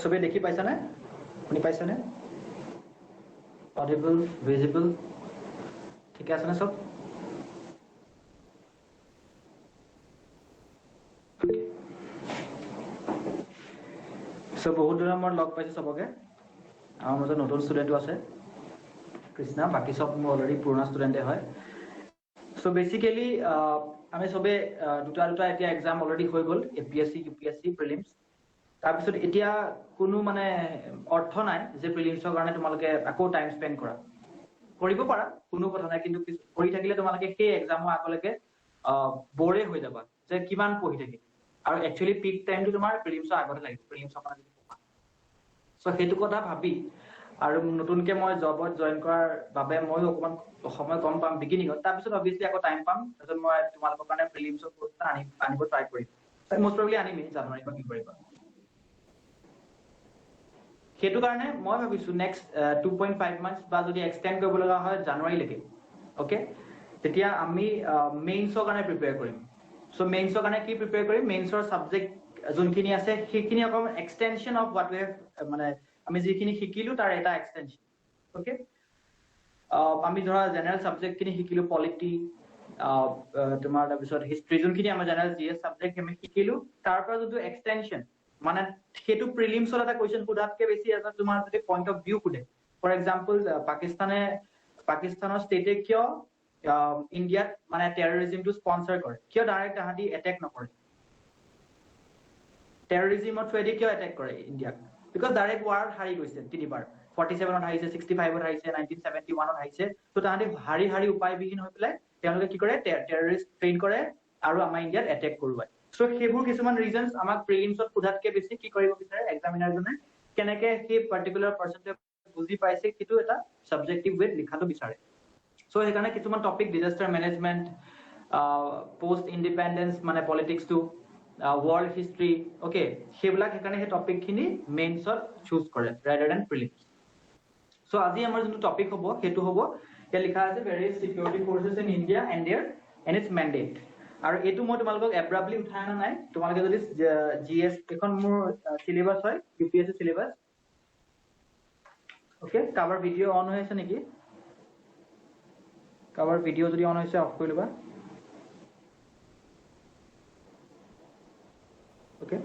সবে দেখি পাইছানে শুনি পাইছানে অডিবল ভিজিবল ঠিক আছে না সব সো বহুত দিনৰ মই লগ পাইছো সবকে আমাৰ মাজত নতুন ষ্টুডেণ্টও আছে কৃষ্ণা বাকি সব মোৰ অলৰেডি পুৰণা ষ্টুডেণ্টে হয় সো বেসিক্যালি আমি সবে দুটা এতিয়া এক্সাম অলৰেডি হৈ গ'ল এপিএসসি ইউপিএসসি প্ৰিলিমছ তাৰপিছত এতিয়া কোনো মানে অৰ্থ নাই যে প্ৰিলিমছৰ কাৰণে তোমালোকে আকৌ টাইম স্পেন্ড কৰা কৰিব পাৰা কোনো কথা নাই কিন্তু কৰি থাকিলে তোমালোকে সেই এক্সামৰ আগলৈকে বৰে হৈ যাবা যে কিমান পঢ়ি থাকিম আৰু একচুয়ালি পিক টাইমটো তোমাৰ প্ৰিলিমছৰ আগতে লাগিব প্ৰিলিমছৰ কাৰণে সো সেইটো কথা ভাবি আৰু নতুনকে মই জবত জয়েন কৰাৰ বাবে মই অকমান সময় কম পাম বিগিনিংত তাৰপিছত অবভিয়াসলি আকৌ টাইম পাম তাৰপিছত মই তোমালোকৰ কাৰণে প্ৰিলিমছৰ কোৰ্সটা আনিব ট্ৰাই কৰিম মোষ্ট প্ৰবলি আনিমেই জানুৱাৰী বা ফেব্ৰুৱাৰী সেইটো কাৰণে মই ভাবিছো নেক্সট 2.5 মান্থস বা যদি এক্সটেন্ড কৰিব লগা হয় জানুৱাৰীলৈকে ওকে তেতিয়া আমি মেইনছৰ কাৰণে প্ৰিপেয়াৰ কৰিম সো মেইনছৰ কাৰণে কি প্ৰিপেয়াৰ কৰিম মেইনছৰ সাবজেক্ট যোনখিনি আছে সেইখিনি অকম extension of what we have মানে আমি যিখিনি শিকিলো তাৰ এটা এক্সটেনশন ওকে আমি ধৰা জেনাৰেল সাবজেক্ট খিনি শিকিলো পলিটি তোমাৰ তাৰপিছত হিষ্ট্ৰী যোনখিনি আমাৰ জেনাৰেল জিএছ সাবজেক্ট আমি শিকিলো তাৰ পৰা যোনটো এক্সটেনশন মানে সেইটো প্ৰিলিমছৰ এটা কোৱেশ্চন সোধাতকে বেছি আছে তোমাৰ যদি পইণ্ট অফ ভিউ সোধে ফৰ এক্সাম্পল পাকিস্তানৰ ষ্টেটে কিয় ইণ্ডিয়াত মানে টেৰৰিজমটো স্পন্সৰ কৰে কিয় ডাইৰেক্ট তাহাঁতি এটেক নকৰে টেৰৰিজমৰ থ্ৰুৱেদি কিয় এটেক কৰে ইণ্ডিয়াক বিকজ ডাইৰেক্ট ৱাৰত হাৰি গৈছে তিনিবাৰ 47ত হাৰিছে 65ত হাৰিছে 1971ত হাৰিছে তো তাহাঁতি হাৰি উপায়বিহীন হৈ পেলাই তেওঁলোকে কি কৰে টেৰৰিষ্ট ট্ৰেইন কৰে আৰু আমাৰ ইণ্ডিয়াত এটেক কৰোৱায় সো সেইবোৰ কিছুমান ৰিজনছ আমাক প্ৰিলিমছত সোধাতকে বেছি কি কৰিব বিচাৰে এক্সামিনাৰজনে কেনেকে সেই পাৰ্টিকুলাৰ পাৰ্চনটোৱে বুজি পাইছে সেইটো এটা সাবজেক্টিভ ৱেত লিখাটো বিচাৰে সো সেইকাৰণে কিছুমান topic disaster management post independence মানে পলিটিক্সটো world history okay সেইবিলাক সেইকাৰণে সেই টপিক খিনি মেইনছত চুজ কৰে rather than prelims so আজি আমাৰ যোনটো টপিক হ'ব সেইটো হ'ব ইয়াত লিখা আছে various security forces in India and its mandate আৰু এটো মই তোমালোকক abruptly উঠাই আনা নাই তোমালোকে যদি জিএস এখন মোৰ সিলেবাস হয় UPSC syllabus okay cover video on হৈ আছে নেকি কভাৰ ভিডিও যদি অন হৈছে অফ কৰি লবা ओके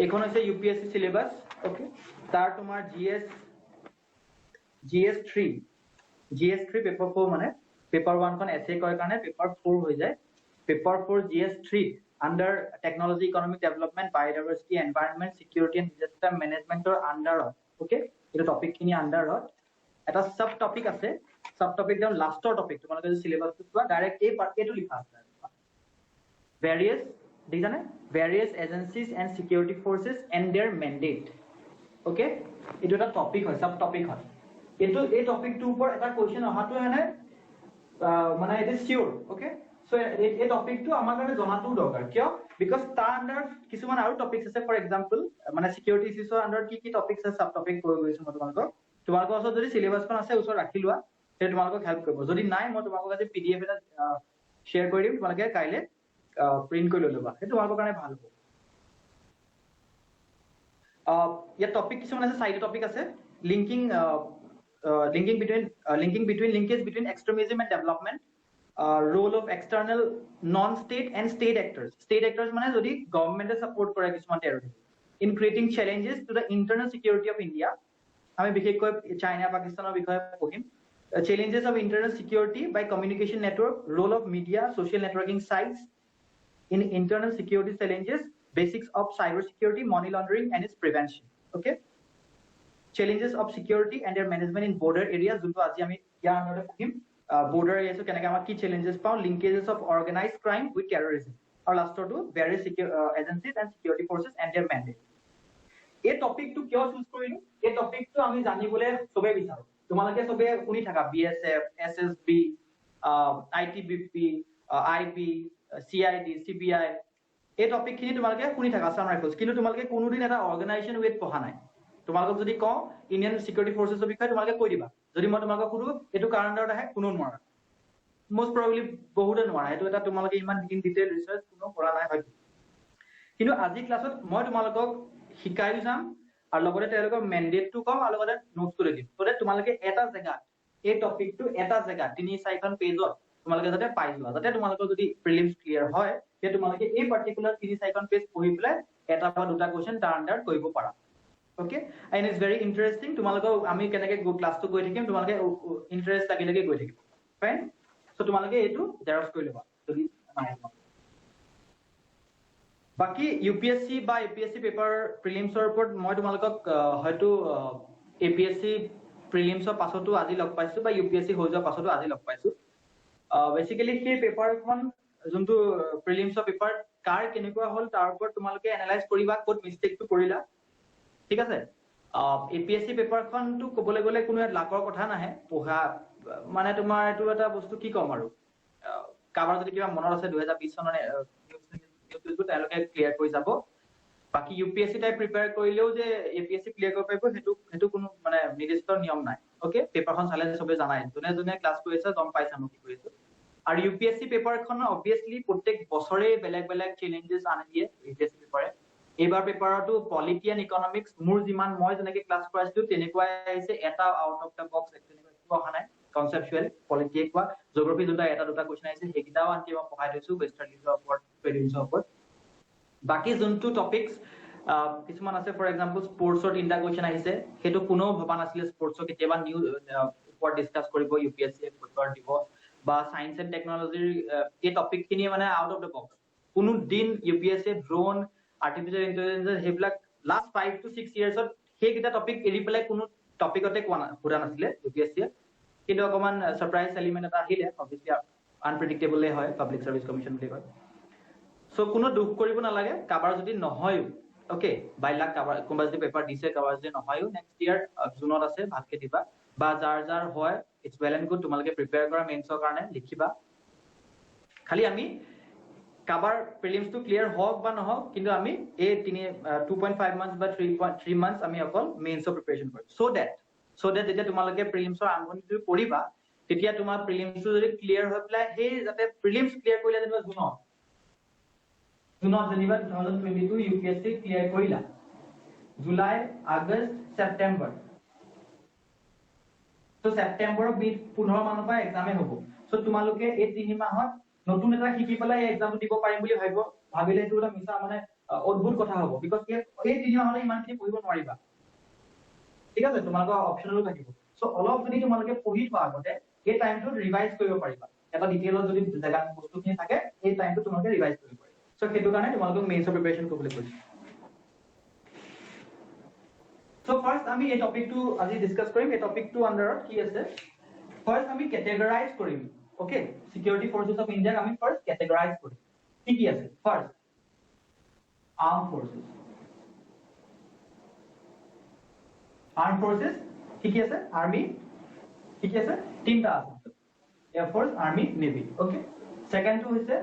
এখন আছে ইউপিএসসি সিলেবাস ওকে তার তোমার GS3 পেপার 4 মানে পেপার 1 কোন এসে কয় কারণে পেপার 4 হৈ যায় paper 4 GS3 under technology economic development biodiversity environment security and disaster ম্যানেজমেন্টৰ আন্ডাৰত ওকে এটা টপিক খিনি আন্ডাৰত এটা সাব টপিক আছে সাব টপিক ডাউন লাস্টৰ টপিক তোমালোকে যে সিলেবাসটো চোৱা ডাইৰেক্ট এই পাৰ্টটো লিখা আছে various agencies and security forces and their mandate okay itu eta topic hoy sub topic hoy etu ei topic tu upor eta question ahatu hane mane it is sure okay so ei topic tu amar kane jonatu dorkar kyo because ta under kisuman aru topics ase for example mane security issues under ki topics ase sub topic koi goisu tumalko osor jodi syllabus kon ase osor rakhi lua te tumalko help koribo jodi nai moi tumalko kaje pdf eta share kori dim tumalke kaile print কৰি লবা সেইটো আমাৰ কাৰণে ভাল হ'ব ইয়া topic কিছুমান আছে সাইড টপিক আছে linking between linkage between extremism and development role of external non state and state actors মানে যদি গভৰ্ণমেণ্টে সাপোৰ্ট কৰে কিছুমান terrorism in creating challenges to the internal security of India আমি বিশেষকৈ চাইনা পাকিস্তানৰ বিষয়ে পঢ়িম challenges of internal security by communication network role of media social networking sites in internal security challenges basics of cyber security money laundering and its prevention okay challenges of security and their management in border areas junto aji ami ya anore pahim border areas to kenaka amar ki challenges pao linkages of organized crime with terrorism or last to various agencies and security forces and their mandate এই topic to kyo choose korilu এই topic to ami janibole sobe bicharu তোমালোকে সবে শুনি থাকা BSF SSB ITBP IB CID CBI এই topic খিনি তোমালোকে শুনি থাকা আসাম ৰাইফলছ কিন্তু তোমালোকে কোনোদিন এটা অৰ্গানাইজেচন ৱেট পঢ়া নাই তোমালোকক যদি কওঁ ইণ্ডিয়ান সিকিউৰিটি ফৰ্চেছৰ বিষয়ে তোমালোকে কৈ দিবা যদি মই তোমালোকক সুধো এটো কাৰেণ্টত আহে কোনো নোৱাৰা মোষ্ট প্ৰবাবলি বহুতে নোৱাৰা এটো এটা তোমালোকে ইমান ইন ডিটেইল ৰিসাৰ্চ কোনো কৰা নাই হয় কিন্তু আজি ক্লাছত মই তোমালোকক শিকাইও যাম আৰু লগতে তেওঁলোকৰ মেন্ডেটটো কম আৰু লগতে নোটছটো দিম so that তোমালোকে এটা জায়গা এই টপিকটো এটা জায়গা 3-4খন পেজত তোমালোকে যাতে পাই যোৱা যাতে তোমালোকৰ যদি প্ৰিলিমছ ক্লিয়াৰ হয় তে তোমালোকে এই পাৰ্টিকুলাৰ 3-4খন পেজ পঢ়ি পেলাই এটা বা দুটা কোৱেশ্চন তাৰ আন্ডাৰ কৰিব পাৰা okay and it's very interesting তোমালোকৰ আমি কেনেকৈ ক্লাছটো গৈ থাকিম তোমালোকে ইন্টাৰেষ্ট লাগিলে গৈ থাকিব ফাইন সো তোমালোকে এইটো জেৰক্স কৰি লবা যদি বাকি ইউপিএসসি বা এপিএসসি পেপাৰ প্ৰিলিমছৰ ওপৰত মই তোমালোকক হয়তো এপিএসসি প্ৰিলিমছৰ পাছতো আজি লগ পাইছো বা ইউপিএসসি হৈ যোৱাৰ পাছতো আজি লগ পাইছো বেসিক্যালি সেই পেপাৰখন যোনটো প্ৰিলিমছৰ পেপাৰ কাৰ কেনেকুৱা হ'ল তাৰ ওপৰত তোমালোকে এনালাইজ কৰিবা ক'ত মিস্টেকটো কৰিলা ঠিক আছে এপিএসসি পেপাৰখনটো ক'বলৈ গ'লে কোনো লাকৰ কথা নাহে পঢ়া মানে তোমাৰ এইটো এটা বস্তু কি কম আৰু কাবাৰ যদি কিবা মনত আছে 2020 চনৰ নিউজটো তেওঁলোকে ক্লিয়াৰ কৰি যাব বাকি ইউপিএসসি টাইপ প্ৰিপেয়াৰ কৰিলেও যে এপিএসসি ক্লিয়াৰ কৰিব পাৰিব হেতু কোনো মানে নিৰ্দিষ্ট নিয়ম নাই ওকে পেপাৰখন চালে সবে জানাই যোনে ক্লাছ কৰি আছে গম পাইছা মই কি কৰিছো আৰু ইউপিএসসি পেপাৰখন অবভিয়াসলি প্ৰত্যেক বছৰে বেলেগ বেলেগ চ্যালেঞ্জেস আনি দিয়ে ইউপিএসসি পেপাৰে এইবাৰ পেপাৰটো পলিটি এণ্ড ইকনমিক্স মোৰ যিমান মই যেনেকৈ ক্লাছ কৰাইছিলো তেনেকুৱাই আহিছে এটা আউট অফ দ্য বক্স তেনেকুৱা অহা নাই কনসেপচুৱেল পলিটি কোৱা জিওগ্ৰাফি যোনটা এটা দুটা কোৱেশ্চন আহিছে সেইকেইটাও আনকি মই পঢ়াই দিছো ৱেষ্টাৰ্ণিজৰ ওপৰত প্ৰেডিক্টছৰ ওপৰত বাকি যোনটো টপিকস কিছুমান আছে ফৰ এক্সাম্পল স্পৰ্টছৰ তিনটা কোৱেশ্চন আহিছে হেতু কোনো ভবা নাছিলে স্পৰ্টছৰ কেতিয়াবা নিউ ওপৰত ডিসকাস কৰিব ইউপিএসসি পেপাৰ দিব বা সায়েন্স এণ্ড টেকনলজিৰ এই টপিকখিনি মানে আউট অফ দ্য বক্স কোনো দিন ইউপিএসসি ড্ৰোন আৰ্টিফিশিয়াল ইন্টেলিজেন্স হেবিলাক লাষ্ট 5 to 6 ইয়াৰ্ছত হেকিটা টপিক এৰি পেলাই কোনো টপিকতে কোৱা নাছিলে ইউপিএসসি কিন্তু অকমান সাৰপ্ৰাইজ এলিমেন্ট এটা আহিলে অবভিয়াসলি আনপ্ৰেডিক্টেবল হয় পাব্লিক সাৰ্ভিস কমিশন বুলি কয় সো কোনো দুখ কৰিব নালাগে কাবাৰ যদি নহয় ওকে বাই লাখ কাবাৰ কোনবা যদি পেপাৰ দিছে কাবাৰ যদি নহয় নেক্সট ইয়াৰ জুনত আছে ভালকে দিবা বা যাৰ হয় ইটস ওয়েল এন্ড গুড তোমালোকে প্ৰিপেয়াৰ কৰা মেইনছৰ কাৰণে লিখিবা খালি আমি কাবাৰ প্ৰিলিমছটো ক্লিয়াৰ হওক বা নহওক কিন্তু আমি এই 2.5 মান্থস বা 3 মান্থস আমি অকল মেইনছৰ প্ৰিপাৰেচন কৰিম so that যেতিয়া তোমালোকে প্ৰিলিমছৰ আৰম্ভণিটো কৰিবা তেতিয়া তোমাৰ প্ৰিলিমছটো যদি ক্লিয়াৰ হৈ পেলাই সেই যাতে প্ৰিলিমছ ক্লিয়াৰ কৰিলে যেনিবা জুনত যেনিবা 2022 ইউপিএসসি ক্লিয়াৰ কৰিলা জুলাই আগষ্ট সেপ্টেম্বৰ তো সেপ্টেম্বৰৰ 15 মানৰ পৰা এক্সামে হ'ব সো তোমালোকে এই 3 মাহত নতুন এটা শিকি পেলাই এই এক্সামটো দিব পাৰিম বুলি ভাবিলে এইটো এটা মিছা মানে অদ্ভুত কথা হ'ব বিকজ এই 3 মাহলৈ ইমানখিনি পঢ়িব নোৱাৰিবা ঠিক আছে তোমালোকৰ অপচনেলো থাকিব সো অলপ যদি তোমালোকে পঢ়ি থোৱা আগতে এই টাইমটো ৰিভাইজ কৰিব পাৰিবা এটা ডিটেইলত যদি জাগা বস্তুখিনি থাকে এই টাইমটো তোমালোকে ৰিভাইজ কৰিব পাৰিবা সো সেইটো কাৰণে তোমালোকক মেইনছৰ প্ৰিপাৰেচন কৰিবলৈ কৈছো So first আমি এই টপিকটো আজি ডিসকাস কৰিম এই টপিকটো আন্ডাৰত কি আছে ফাৰ্স্ট আমি ক্যাটেগৰাইজ কৰিম ওকে সিকিউৰিটি ফৰ্সেস অফ ইন্ডিয়া আমি ফাৰ্স্ট ক্যাটেগৰাইজ কৰিম কি আছে ফাৰ্স্ট আৰ্ম ফৰ্সেস ঠিক আছে আৰ্মি ঠিক আছে তিনটা আছে এয়াৰ ফৰ্স আৰ্মি নেভি ওকে সেকেন্ডটো হৈছে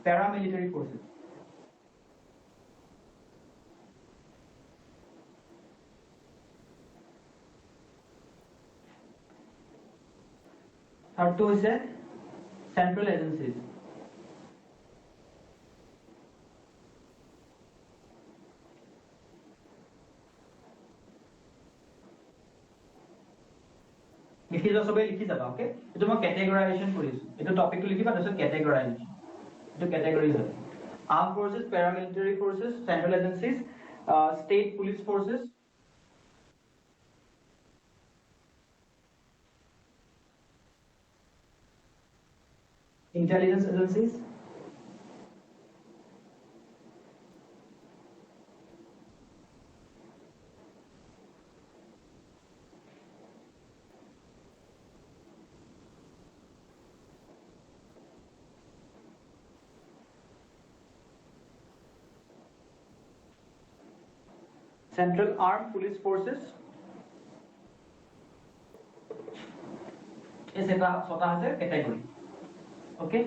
প্যাৰামিলিটাৰী ফৰ্সেস Third to is central agencies. লিখি যাও সবে লিখি যাবা ওকে এটো মই ক্যাটেগৰাইজেশন কৰিছো এটো টপিকটো লিখিবা তাৰপিছত ক্যাটেগৰাইজেশন এটো ক্যাটেগৰিজ হয় arm forces paramilitary forces central agencies state police forces intelligence agencies Central Armed Police Forces is a sota ase category okay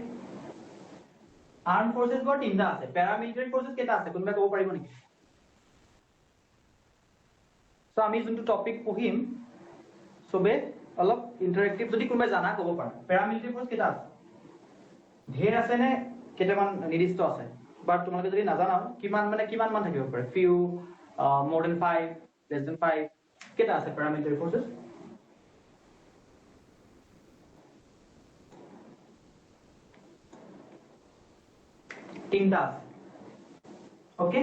Armed Forces got tinta ase paramilitary forces keta ase kunba kobo paribo niki so ami juntu topic pohim sobe অলপ interactive যদি কোনোবা জানা ক'ব পাৰা প্যাৰামিলিটাৰী ফৰ্স কেটা আছে ঢেৰ আছে নে কেটামান নিৰ্দিষ্ট আছে বাট তোমালোকে যদি নাজানাও কিমান মান থাকিব পাৰে few more than 5, less than 5 কেটা আছে paramilitary forces তিনটা আছে ওকে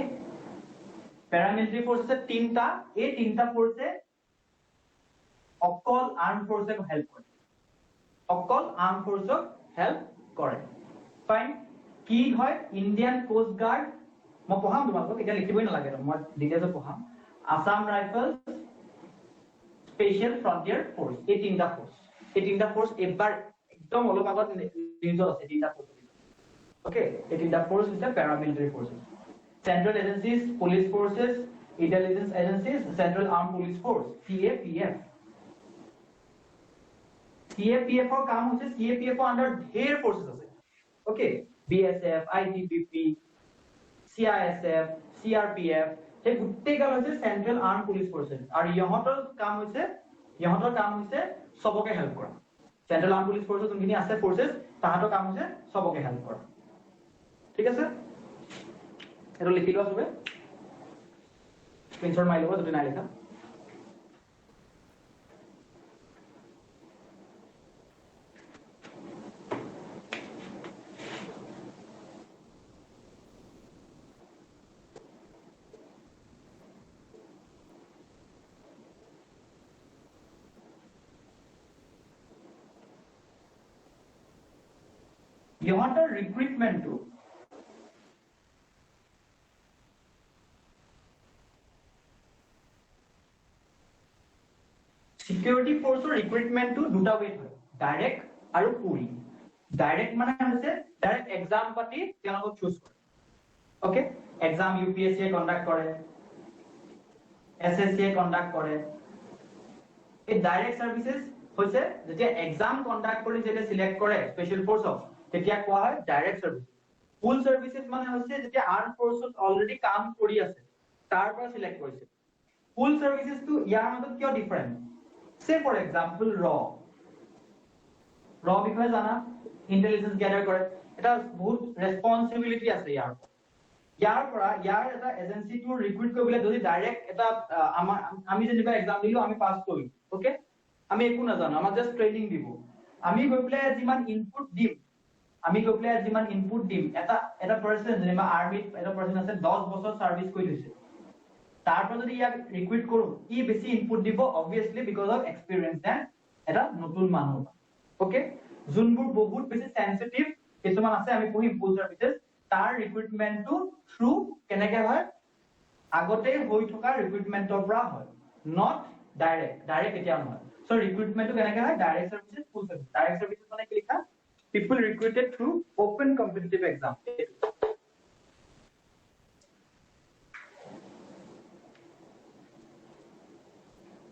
paramilitary forces এর তিনটা এই তিনটা ফোর্সে অকল আর্ম ফোর্সক হেল্প করে অকল আর্ম ফোর্সক হেল্প করে ফাইন কি হয় ইন্ডিয়ান কোস্ট গার্ড মই পঢ়াম তোমালোকক এটা লিখিবই নালাগে মই ডিটেইলছত পঢ়াম Assam rifles special frontier force এই তিনটা ফোর্স এবাৰ একদম অলপ আগত নিউজত আছে তিনটা ফোর্স ওকে এই তিনটা ফোর্স হৈছে paramilitary forces central agencies police forces intelligence agencies central armed police force CAPF CAPF or কাম হচ্ছে CAPF আন্ডার ঢেৰ ফোর্সেস আছে okay BSF ITBP CISF CRPF এই গুটেই কাম হচ্ছে সেন্ট্রাল আর্ম পুলিশ ফোর্সেস আর ইহঁতৰ কাম হচ্ছে সবকে হেল্প কৰা সেন্ট্ৰাল আৰ্ম পুলিশ ফোৰ্সেস যোনখিনি আছে ফোৰ্সেস তাহাঁতৰ কাম হচ্ছে সবকে হেল্প কৰা ঠিক আছে এটা লিখি লোৱা সবে স্ক্ৰিনশট মাৰি ল'ব যদি নাই লিখা ইহঁতৰ ৰিক্ৰুটমেন্টটো সিকিউৰিটি ফোৰ্সৰ ৰিক্ৰুটমেন্টটো দুটা ওয়েট হয় ডাইৰেক্ট আৰু পুৰি ডাইৰেক্ট মানে হৈছে ডাইৰেক্ট এক্সাম পাতি তেওঁলোকক চুজ কৰে ওকে এক্সাম UPSC এ কন্ডাক্ট কৰে SSC এ কন্ডাক্ট কৰে এই ডাইৰেক্ট সাৰ্ভিসেস হৈছে যেতিয়া এক্সাম কন্ডাক্ট কৰি যেতিয়া সিলেক্ট কৰে স্পেশাল ফোৰ্সক তেতিয়া কোৱা হয় ডাইৰেক্ট সাৰ্ভিস ফুল সাৰ্ভিসেস মানে হৈছে যেতিয়া আৰ্ম ফোৰ্সত অলৰেডি কাম কৰি আছে তাৰ পৰা সিলেক্ট কৰিছে ফুল সাৰ্ভিসেস টু ইয়াৰ মাজত কিয় difference Say for example raw বিষয়ে জানা ইন্টেলিজেন্স গ্যাদাৰ কৰে এটা বহুত ৰেসপন্সিবিলিটি আছে ইয়াৰ পৰা ইয়াৰ এটা এজেন্সি টু ৰিক্ৰুট কৰিবলৈ যদি ডাইৰেক্ট এটা আমি যেনিবা এক্সাম দিলো আমি পাস কৰিম ওকে আমি একো নাজানো আমাক জাস্ট ট্ৰেনিং দিব আমি গৈ পেলাই যিমান ইনপুট দিম এটা পাৰসন যেনিবা আৰ্মিত এটা পাৰসন আছে 10 বছৰ সাৰ্ভিস কৰি থৈছে তারপর যদি ইয়াক রিক্রুট করো ই বেশি ইনপুট দিব obviously because of experience then এটা নতুন মানুহ ওকে যোনবোৰ বহুত বেশি সেনসিটিভ কিছুমান আছে আমি পঢ়ি ফুল সাৰ্ভিসেস তাৰ ৰিক্ৰুটমেন্টটো থ্ৰু কেনেকে হয় আগতে হৈ থকা ৰিক্ৰুটমেন্টৰ পৰা হয় নট ডাইৰেক্ট এতিয়া নহয় সো ৰিক্ৰুটমেন্টটো কেনেকে হয় ডাইৰেক্ট সাৰ্ভিসেস ফুল সাৰ্ভিস ডাইৰেক্ট সার্ভিসেস মানে কি লিখা people recruited through open competitive exam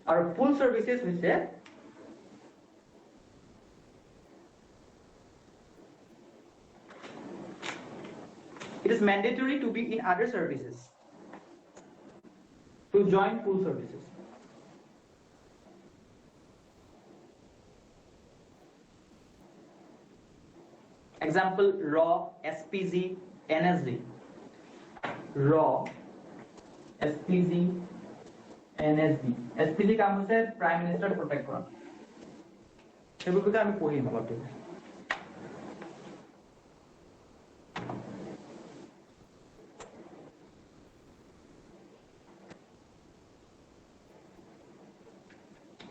Our full services which say it is mandatory to be in other services to join full services. Example RAW, SPZ, NSD. RAW, SPZ, NSD. SPZ কাম হৈছে prime minister protect কৰা সেইবোৰ বিষয়ে আমি পঢ়িম অলপ দেৰি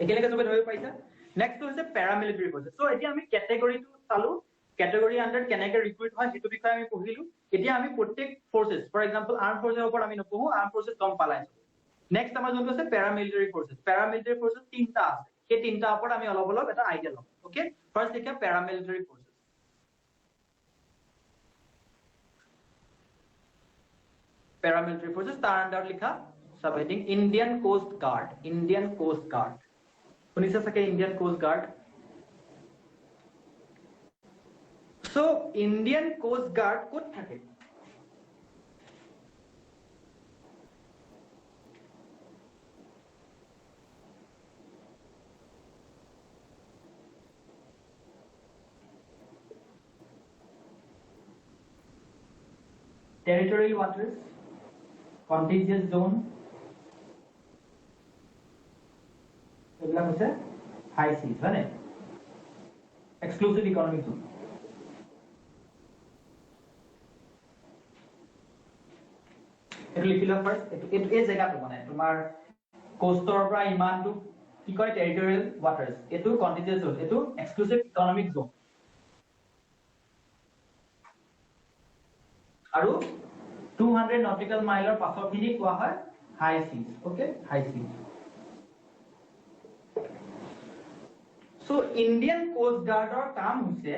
একেলগে সবে ধৰিব পাইছা নেক্সট হৈছে প্যাৰামিলিটাৰী ফোৰ্স সো এতিয়া আমি ক্যাটেগৰীটো চালো ক্যাটেগৰী আন্ডাৰ কেনেকে ৰিক্ৰুট হয় সেইটো বিষয়ে আমি পঢ়িলো এতিয়া আমি প্ৰত্যেক ফোৰ্সেস ফৰ এক্সাম্পল আৰ্ম ফোৰ্সৰ ওপৰত আমি নপঢ়ো আৰ্ম ফোৰ্সেস কম পালাই নেক্সট আমাৰ যোনটো আছে প্যাৰামিলিটাৰী ফোৰ্সেস তিনটা আছে সেই তিনটা ওপৰত আমি অলপ এটা আইডিয়া লম ওকে ফাৰ্স্ট দেখা প্যাৰামিলিটাৰী ফোৰ্সেস তাৰ আন্ডাৰ লিখা sub heading Indian coast guard শুনিছা চাগে Indian coast guard so Indian coast guard কোত থাকে territorial waters, contiguous zone, এগুলা হৈছে হাই সিজ মানে এক্সক্লুসিভ ইকোনমিক জোন এটো লিখিলা ফার্স্ট এটো এই জায়গাটো মানে তোমাৰ কোস্টৰ পৰা ইমানটো কি কয় টেৰিটৰিয়েল ওয়াটাৰ্স এটো কন্টিজিয়াস জোন এটো এক্সক্লুসিভ ইকোনমিক জোন আৰু 200 নটিক্যাল মাইলৰ পাছৰখিনি কোৱা হয় হাই সিজ ওকে হাই সিজ সো ইন্ডিয়ান কোস্ট গাৰ্ডৰ কাম হৈছে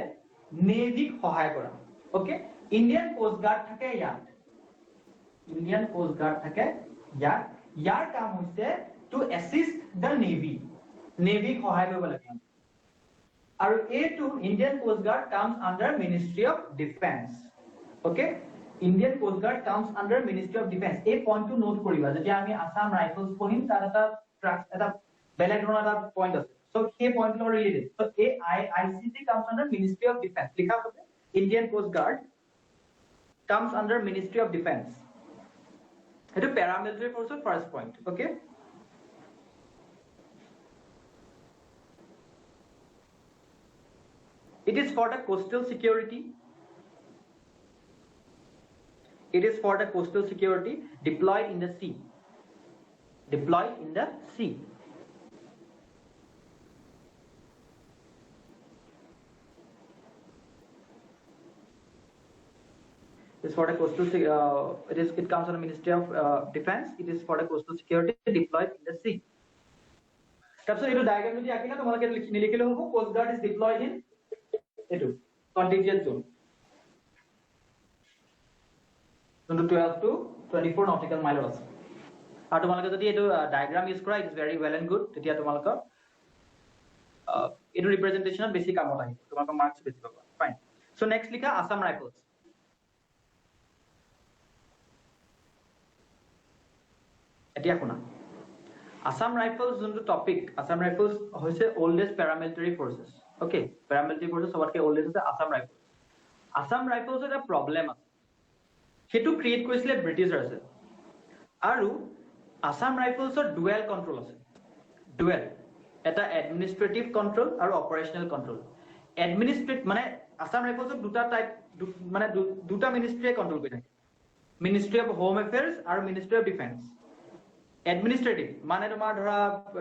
নেভিক সহায় কৰা ওকে ইন্ডিয়ান কোস্ট গাৰ্ড থাকে ইয়াত ইন্ডিয়ান কোস্ট গাৰ্ড থাকে ইয়াত ইয়াৰ কাম হৈছে টু অ্যাসিস্ট দ্য নেভি নেভিক সহায় কৰিব লাগে আৰু এটো Indian coast guard comes under ministry of defence okay Indian Coast Guard comes under Ministry of Defense. A point to note koriba. Jodi ami Assam Rifles pohim tar eta beleg dhona eta point ase. So he point lor related. So ICG comes under Ministry of Defense. Likha hobe Indian Coast Guard comes under Ministry of Defense. Eto paramilitary force first point. Okay. It is for the coastal security. It is for the coastal security deployed in the sea. Deployed in the sea. It is for the coastal. It comes under Ministry of Defense. It is for the coastal security deployed in the sea. তাৰপিছত এইটো diagram যদি আঁকিলা তোমালোকে নিলিখিলে হ'ব coast guard is deployed in এইটো contingent zone 12 to 24 nautical mile আছে আৰু তোমালোকে যদি এটো ডায়াগ্ৰাম ইউজ কৰা it is very well and good তেতিয়া তোমালোকৰ এটো ৰিপ্ৰেজেন্টেশনত বেছি কামত আহিব তোমালোকৰ মাৰ্কস বেছি পাবা ফাইন সো নেক্সট লিখা আসাম রাইফলস এতিয়া শুনা আসাম রাইফলস যোনটো টপিক আসাম রাইফলস হৈছে ওল্ডেষ্ট প্যাৰামিলিটাৰী ফোৰ্সেস ওকে প্যাৰামিলিটাৰী ফোৰ্সেস সবতকে ওল্ডেষ্ট আছে আসাম ৰাইফলস এটা প্ৰবলেম আছে হেতু ক্ৰিয়েট কৰিছিলে ব্ৰিটিছাৰ্ছে আৰু আসাম ৰাইফলছৰ ডুৱেল কন্ট্ৰোল আছে ডুৱেল এটা এডমিনিষ্ট্ৰেটিভ কন্ট্ৰোল আৰু অপাৰেশনাল কন্ট্ৰোল এডমিনিষ্ট্ৰেট মানে আসাম ৰাইফলছৰ দুটা টাইপ মানে দুটা মিনিষ্ট্ৰীয়ে কন্ট্ৰোল কৰি থাকে মিনিষ্ট্ৰি অফ হোম এফেয়াৰ্স আৰু মিনিষ্ট্ৰি অফ ডিফেন্স এডমিনিষ্ট্ৰেটিভ মানে তোমাৰ ধৰা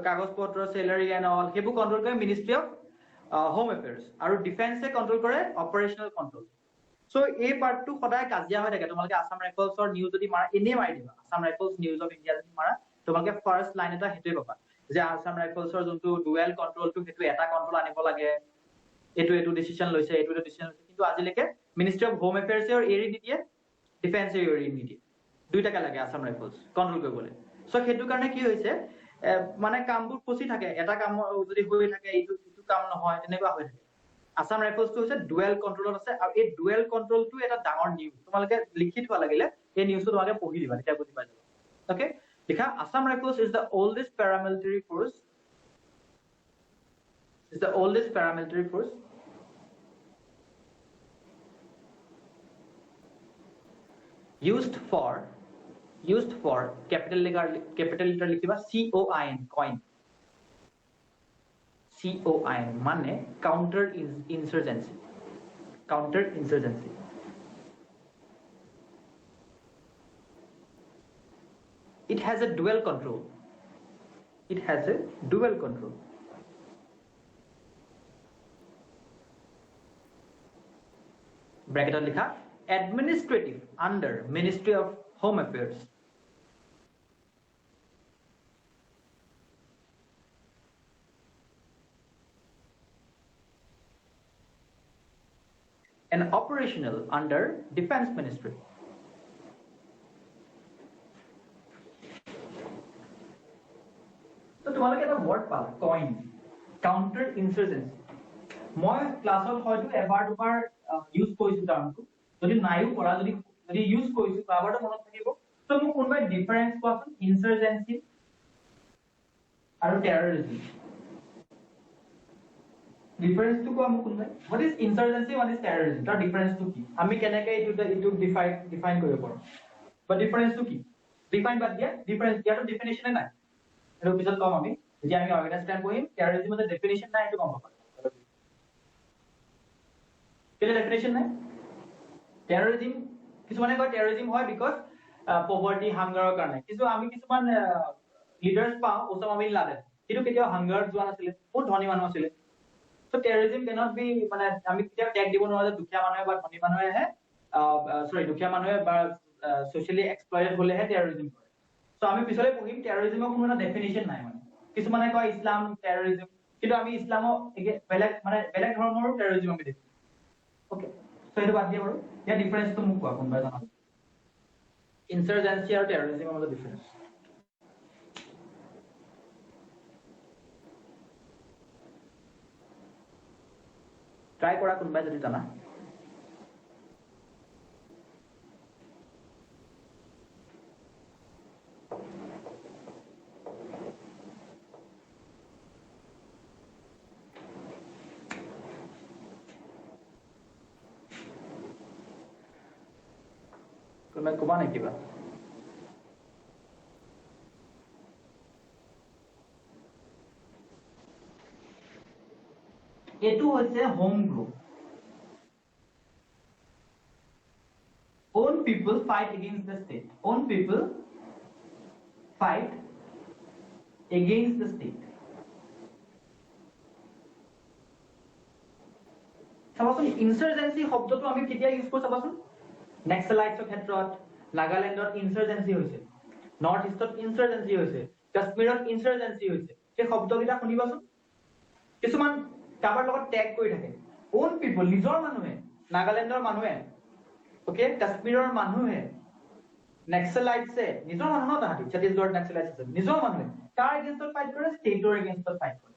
কাগজ পত্ৰ স্যালাৰি এন্ড অল হেবু কন্ট্ৰোল কৰে মিনিষ্ট্ৰি অফ হোম এফেয়াৰ্স আৰু ডিফেন্সে কন্ট্ৰোল কৰে অপাৰেশনাল control So a part to সদায় কাজিয়া হৈ থাকে তোমালোকে আসাম ৰাইফলছৰ নিউজ যদি মাৰা এনে মাৰি দিবা Assam rifles news of India যদি মাৰা তোমালোকে ফাৰ্স্ট লাইন এটা হেতুই পাবা যে আসাম ৰাইফলছৰ যোনটো ডুৱেল কন্ট্ৰোলটো হেতু এটা কন্ট্ৰোল আনিব লাগে এটো ডিসিশন লৈছে এটো ডিসিশন লৈছে কিন্তু আজিলৈকে মিনিষ্ট্ৰি অফ হোম এফেয়াৰ্ছৰ এৰি নিদিয়ে ডিফেন্সে এৰি নিদিয়ে দুইটাকে লাগে আসাম ৰাইফলছ কন্ট্ৰোল কৰিবলৈ সো হেতু কাৰণে কি হৈছে মানে কামবোৰ ফসি থাকে এটা কাম যদি হৈ থাকে এইটো কাম নহয় তেনেকুৱা হৈ থাকে আসাম ৰাইফলছ তো হৈছে ডুৱেল কন্ট্ৰোলত আছে আৰু এই ডুৱেল কন্ট্ৰোলটো এটা ডাঙৰ নিউজ তোমালোকে লিখি থোৱা লাগিলে এই নিউজটো তোমালোকে পঢ়ি দিবা তেতিয়া বুজি পাই যাবা ওকে লিখা Assam rifles is the oldest paramilitary force used for capital letter লিখিবা COIN coin COIN মানে counter insurgency it has a dual control bracket লিখা administrative under Ministry of Home Affairs and operational under Defense Ministry. So তোমালোকে এটা word পালা coin counter insurgency মই ক্লাছত হয়তো এবাৰ দুবাৰ ইউজ কৰিছো টাৰ্মটো যদি নাইও কৰা যদি ইউজ কৰিছো এবাৰটো মনত থাকিব তো মোক কোনবাই ডিফাৰেন্স কোৱাচোন ইনসাৰ্জেন্সি আৰু টেৰৰিজম ডিফাৰেন্স টু কোৱা মোক কোনবাই what is insurgency what is terrorism তাৰ ডিফাৰেন্স টু কি আমি কেনেকৈ ইটো ডিফাইন কৰিব পাৰো বা ডিফাৰেন্স টু কি ডিফাইন বাদ দিয়া ডিফাৰেন্স ইয়াৰ ডেফিনেশনে নাই এৰ পিছত কম আমি যেতিয়া আমি অৰ্গেনাইজ ক্ৰাইম পঢ়িম টেৰৰিজিমৰ ডেফিনেশ্যন নাই এইটো গম পাবা কেলে ডেফিনেশ্যন নাই টেৰৰিজিম কিছুমানে কয় টেৰৰিজিম হয় বিকজ পভাৰ্টি হাংগাৰৰ কাৰণে কিন্তু আমি কিছুমান লিডাৰ্ছ পাওঁ ওছামা বিন লাডেন কিন্তু কেতিয়াও হাংগাৰত যোৱা নাছিলে বহুত ধনী মানুহ আছিলে So terrorism cannot be মানে আমি কেতিয়াও ট্যাগ দিব নোৱাৰো যে দুখীয়া মানুহে বা ধনী মানুহেহে সৰি দুখীয়া মানুহে বা সোশ্যালি এক্সপ্লয়েটেড হলেহে টেৰৰিজিম কৰে সো আমি পিছলৈ পঢ়িম টেৰৰিজিমৰ কোনো এটা ডেফিনিশ্যন নাই মানে কিছুমানে কয় ইছলাম টেৰৰিজিম কিন্তু আমি ইছলামক বেলেগ মানে বেলেগ ধৰ্মৰ টেৰৰিজিম আমি দেখো ওকে সো এইটো বাদ দিয়া বাৰু ইয়াৰ ডিফাৰেন্সটো মোক কোৱা কোনবা জানা ইনসাৰ্জেন্সি আৰু টেৰৰিজিমৰ মাজত ডিফাৰেন্স ট্রাই করা কোনবাই যদি জানা কোনবাই কবা নেকি কিবা এটু হচ্ছে home group own people fight against the state own people fight against the state চাবাচোন ইনসার্জেন্সি শব্দটো আমি কেতিয়া ইউজ কৰো চাবাচোন নেক্সালাইটছৰ ক্ষেত্ৰত নাগালেণ্ডত ইনসাৰ্জেন্সি হৈছে নৰ্থ ইষ্টত ইনসাৰ্জেন্সি হৈছে কাশ্মীৰত ইনসাৰ্জেন্সি হৈছে সেই শব্দকেইটা শুনিবাচোন কিছুমান কাবাৰ লগত ট্যাগ কৰি থাকে own people নিজৰ মানুহে নাগালেণ্ডৰ মানুহে ওকে কাশ্মীৰৰ মানুহে নেক্সালাইটছে নিজৰ মানুহ ন তাহাঁতি ছত্তীশগড় নেক্সালাইটছ আছে নিজৰ মানুহে কাৰ এগেইনষ্টত ফাইট কৰে ষ্টেটৰ এগেইনষ্টত ফাইট কৰে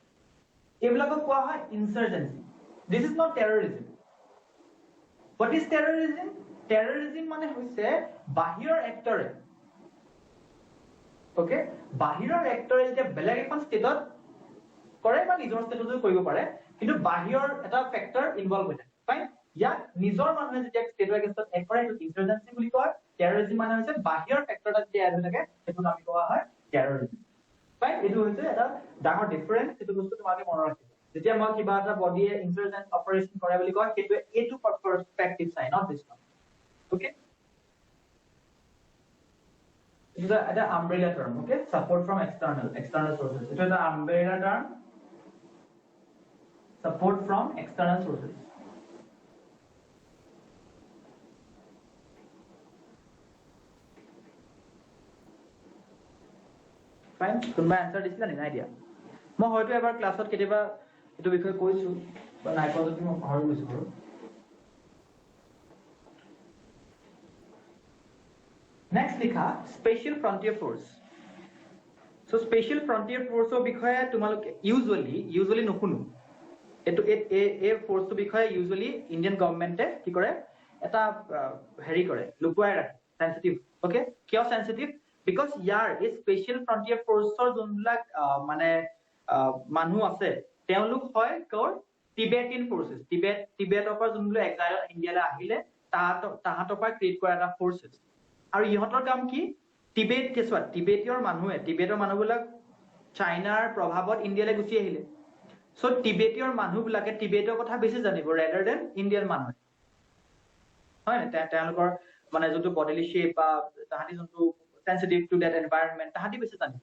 এইবিলাকক কোৱা হয় insurgency this is not terrorism what is terrorism terrorism মানে হৈছে বাহিৰৰ এক্টৰে ওকে বাহিৰৰ এক্টৰে যেতিয়া বেলেগ এখন ষ্টেটত কৰে বা নিজৰ ষ্টেটতো কৰিব পাৰে কিন্তু বাহিৰৰ এটা ফেক্টৰ ইনভলভ হৈ থাকে ফাইন ইয়াক নিজৰ মানুহে যেতিয়া ষ্টেটৰ এগেইনষ্টত এক কৰে এইটো ইনসাৰ্জেন্সি বুলি কয় টেৰৰিজিম মানে হৈছে বাহিৰৰ ফেক্টৰ এটা যেতিয়া এড হৈ থাকে সেইটো আমি কোৱা হয় টেৰৰিজিম ফাইন এইটো হৈছে এটা ডাঙৰ ডিফাৰেন্স এইটো বস্তু তোমালোকে মনত ৰাখিবা যেতিয়া মই কিবা এটা বডিয়ে ইনসাৰ্জেন্ট অপাৰেচন কৰে বুলি কয় সেইটো এইটো পাৰ্সপেক্টিভ চাই not this one okay It is a umbrella term, okay? Support from external sources. It is an umbrella term. Support from external sources. Fine. Kunba answer দিছিলা নি নাই দিয়া মই হয়তো এবাৰ ক্লাছত কেতিয়াবা এটো বিষয় কৈছো বা নাই কোৱা যদি মই পাহৰি গৈছো বাৰু Next লিখা special frontier force so special frontier ফোৰ্সৰ বিষয়ে তোমালোকে ইউজুয়ালি নুশুনো এটো এই ফোৰ্সৰ বিষয়ে ইউজুয়ালি ইন্ডিয়ান গভৰ্নমেন্টে কি কৰে এটা হেৰি কৰে লুকুৱাই ৰাখে সেনসিটিভ ওকে কিয় সেনসিটিভ বিকজ ইয়াৰ এই স্পেশাল ফ্ৰন্টিয়াৰ ফোৰ্সৰ যোনবিলাক মানে মানুহ আছে তেওঁলোক হয় কৰ টিবেটিয়ান ফোৰ্সেস টিবেটৰ পৰা যোনবিলাক এক্সাইল ইণ্ডিয়ালৈ আহিলে তাহাঁতৰ পৰা ক্ৰিয়েট কৰা এটা ফোৰ্সেস আৰু ইহঁতৰ কাম কি টিবেট কেছুৱা টিবেটৰ মানুহবিলাক চাইনাৰ প্ৰভাৱত ইণ্ডিয়ালৈ গুচি আহিলে সো টিবেটৰ মানুহবিলাকে টিবেটৰ কথা বেছি জানিব ৰেডাৰ দেন ইণ্ডিয়ান মানুহে হয় না তেওঁলোকৰ মানে যোনটো বডি শেপ বা তাহাঁতি যোনটো সেনসিটিভ টু দ্যাট এনভায়ৰনমেন্ট তাহাঁতি বেছি জানিব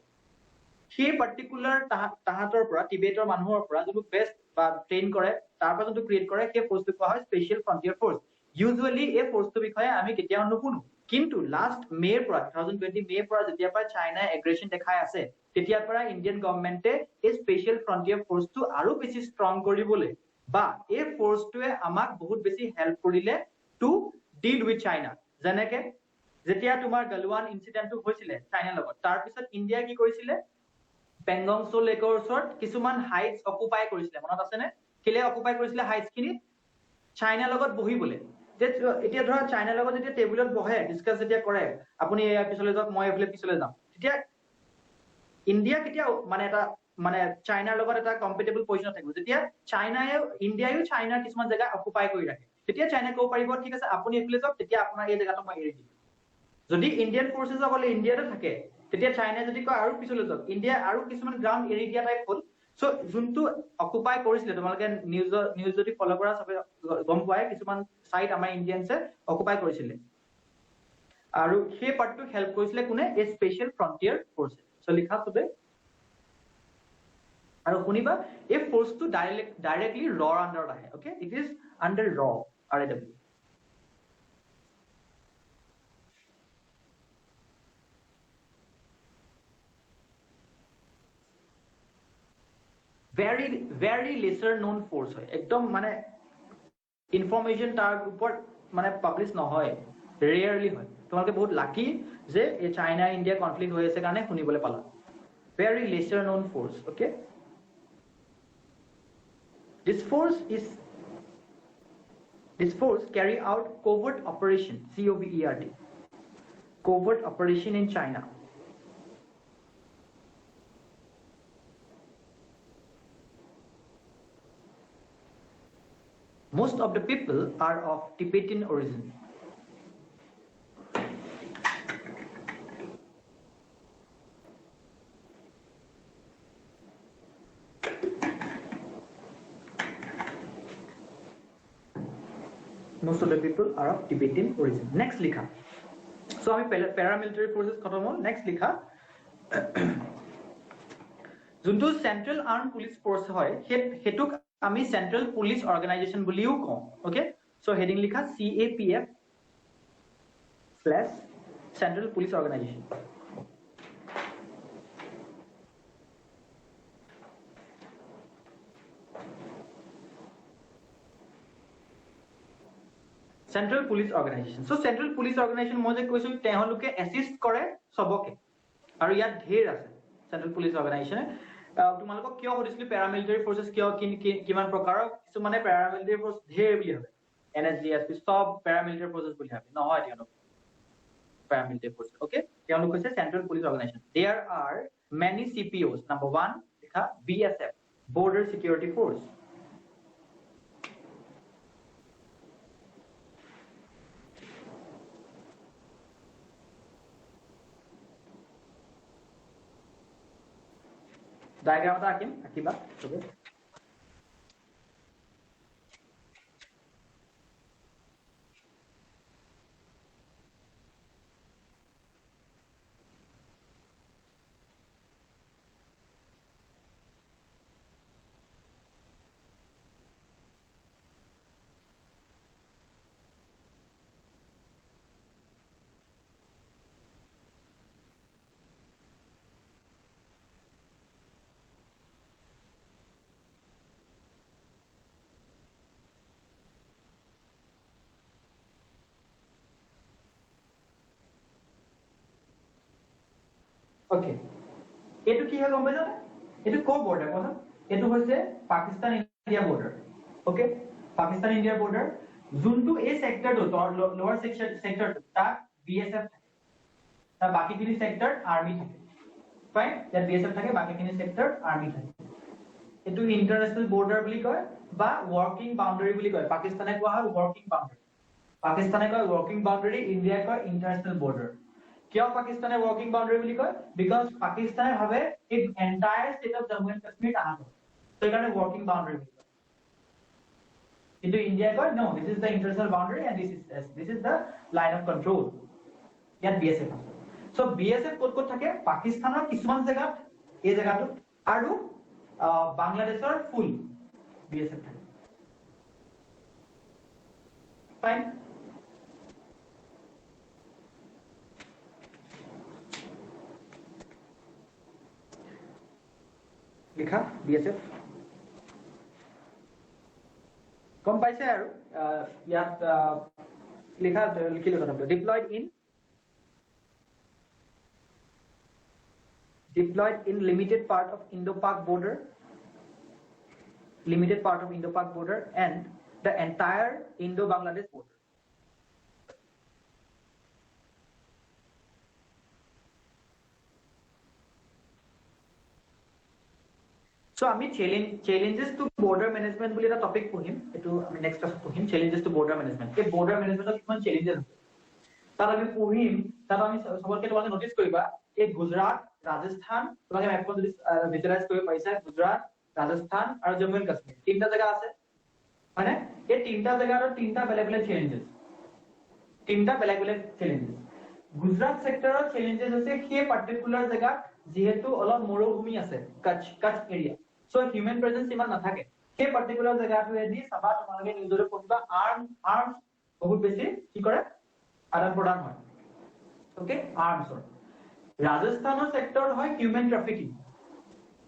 সেই পাৰ্টিকুলাৰ তাহাঁতৰ পৰা টিবেটৰ মানুহৰ পৰা যোনটো বেষ্ট বা ট্ৰেইন কৰে তাৰ পৰা যোনটো ক্ৰিয়েট কৰে সেই ফোৰ্সটো কোৱা হয় স্পেশাল ফ্ৰন্টিয়াৰ ফোৰ্স ইউজুয়ালি এই ফোৰ্সটোৰ বিষয়ে আমি কেতিয়াও নুশুনো কিন্তু লাষ্ট মেৰ পৰা 2020 মেৰ পৰা যেতিয়া পৰা চাইনা এগ্ৰেছন দেখাই আছে তেতিয়াৰ পৰা ইণ্ডিয়ান গভৰ্নমেন্টে এই স্পেশাল ফ্ৰন্টিয়াৰ ফোৰ্সটো আৰু বেছি ষ্ট্ৰং কৰিবলৈ বা এই ফোৰ্সটোৱে আমাক বহুত বেছি হেল্প কৰিলে টু ডিল উইথ চাইনা যেনেকে যেতিয়া তোমাৰ গালৱান ইনসিডেন্টটো হৈছিলে চাইনাৰ লগত তাৰ পিছত ইণ্ডিয়া কি কৰিছিলে পেংগং সো লেকৰ ওচৰত কিছুমান হাইটছ অকুপাই কৰিছিলে মনত আছে নে কেলে অকুপাই কৰিছিলে হাইটছখিনি চাইনাৰ লগত বহিবলৈ এতিয়া ধৰা চাইনাৰ লগত যেতিয়া টেবুলত বহে ডিসকাস যেতিয়া কৰে আপুনি এই পিছলৈ যাওক মই এফালে পিছলৈ যাম তেতিয়া ইণ্ডিয়া কেতিয়া মানে এটা মানে চাইনাৰ লগত এটা কম্পিটেবল পজিশনত থাকিব যেতিয়া ইণ্ডিয়ায়ো চাইনাৰ কিছুমান জায়গা অকুপাই কৰি ৰাখে তেতিয়া চাইনা ক'ব পাৰিব ঠিক আছে আপুনি এফালে যাওক তেতিয়া আপোনাৰ এই জায়গাটো মই এৰি দিম যদি ইণ্ডিয়ান ফোৰ্সেস অকল ইণ্ডিয়াতে থাকে তেতিয়া চাইনাই যদি কয় আৰু পিছলৈ যাওক, ইণ্ডিয়া আৰু কিছুমান গ্ৰাউণ্ড এৰি দিয়া টাইপ হ'ল। চ' যোনটো অকুপাই কৰিছিলে, তোমালোকে নিউজ যদি ফ'ল' কৰা চবে গম পোৱাই, কিছুমান চাইট আমাৰ ইণ্ডিয়ানছে অকুপাই কৰিছিলে, আৰু সেই পাৰ্টটো হেল্প কৰিছিলে কোনে? এই স্পেচিয়েল ফ্ৰণ্টিয়াৰ ফ'ৰ্চে। চ' লিখা চবে আৰু শুনিবা, এই ফ'ৰ্চটো ডাইৰেক্টলি ৰৰ আণ্ডাৰত আহে। Okay, it is under RAW। very lesser known force হয়, একদম মানে ইনফৰমেশ্যন তাৰ ওপৰত মানে পাব্লিছ নহয়, ৰেয়াৰলি হয়। তোমালোকে বহুত লাকি যে এই চাইনা ইণ্ডিয়া কনফ্লিক্ট হৈ আছে কাৰণে শুনিবলৈ পালা। very lesser known force. Okay, this force carry out covert operation, COVERT, covert operation in China. Most of the people are of Tibetan origin. Most of the people are of Tibetan origin. Next likha. So ami paramilitary forces khatam hol. Next likha. Juntu Central Armed Police Force hoy, hetuk ami Central Police Organization buliu ko. Okay, so heading likha CAPF/Central Police Organization. Central Police Organization. So Central Police Organization মই যে কৈছো তেওঁলোকে assist কৰে সবকে, আৰু ইয়াত ঢেৰ আছে Central Police Organization। তোমালোকক কিয় সুধিছিলো paramilitary forces কিয় কিমান প্ৰকাৰৰ, কিছুমানে paramilitary force ঢেৰ বুলি ভাবে, NSGSP সব paramilitary forces বুলি ভাবে, নহয় তেওঁলোক paramilitary forces। okay, তেওঁলোক হৈছে Central Police Organization। There are many CPOs. Number 1 লিখা BSF, Border Security Force। diagram এটা আঁকিম, আঁকিবা চবে। Okay, এটো কি হয় গম পাইছা? এটো কো বৰ্ডাৰ কথা, এটো হৈছে Pakistan India border. Okay, Pakistan India border, যোনটো এই সেক্টৰটো লোৱাৰ সেক্টৰটো তাত BSF থাকে, তাৰ বাকিখিনি সেক্টৰ আৰ্মি থাকে। ফাইন, ইয়াত BSF থাকে, বাকিখিনি সেক্টৰ আৰ্মি থাকে। এটো ইন্টাৰনেশ্যনেল বৰ্ডাৰ বুলি কয় বা ৱৰ্কিং বাউণ্ডাৰী বুলি কয়। পাকিস্তানে কোৱা হয় ৱৰ্কিং বাউণ্ডাৰী, পাকিস্তানে কয় ৱৰ্কিং বাউণ্ডাৰী, ইণ্ডিয়াই কয় ইন্টাৰনেশ্যনেল বৰ্ডাৰ। কিয় পাকিস্তানে ৱৰ্কিং বাউণ্ডাৰী বুলি কয়? বিকজ পাকিস্তানে ভাবে এই entire state of Jammu and Kashmir তাহাঁতৰ, সেইকাৰণে ৱৰ্কিং বাউণ্ডাৰী বুলি কয়। কিন্তু ইণ্ডিয়াই কয় no, this is the international boundary and this is the line of control. ইয়াত BSF আছে। চ' BSF ক'ত ক'ত থাকে? পাকিস্তানৰ কিছুমান জেগাত, এই জেগাটোত, আৰু বাংলাদেশৰ ফুল BSF থাকে। ফাইন, লিখা BSF গম পাইছে আৰু ইয়াত লিখা লিখিলো কথাটো। deployed in limited part of Indo-Pak border, and the entire Indo-Bangladesh border. So আমি challenges to border management বুলি এটা টপিক পঢ়িম, এটো আমি নেক্সট ক্লাছত পঢ়িম। challenges to border management, এই border management কিছুমান challenges আছে। তাত আমি পঢ়িম, তাত আমি সবতকে তোমালোকে নোটিস কৰিবা এই গুজৰাট, ৰাজস্থান, তোমালোকে মেপখন যদি ভিজুৱেলাইজ কৰিব পাৰিছা, গুজৰাট, ৰাজস্থান আৰু জম্মু এণ্ড কাশ্মীৰ তিনিটা জেগা আছে, হয়নে? এই তিনিটা জেগাৰ তিনিটা বেলেগ বেলেগ চেলেঞ্জেছ, তিনিটা বেলেগ বেলেগ চেলেঞ্জেছ। গুজৰাট সেক্টৰৰ চেলেঞ্জেছ আছে সেই পাৰ্টিকুলাৰ জেগাত যেহেতু অলপ মৰুভূমি আছে, কাছ এৰিয়া, সো হিউমেন প্ৰেজেন্স ইমান নাথাকে। সেই পাৰ্টিকুলাৰ জেগাটোৱেদি চাবা তোমালোকে নিজৰে পঢ়িবা আৰ্মছ বহুত বেছি কি কৰে আদান প্ৰদান হয়, ওকে, আৰ্মছৰ। ৰাজস্থানৰ সেক্টৰ হয় হিউমেন ট্ৰাফিকিং,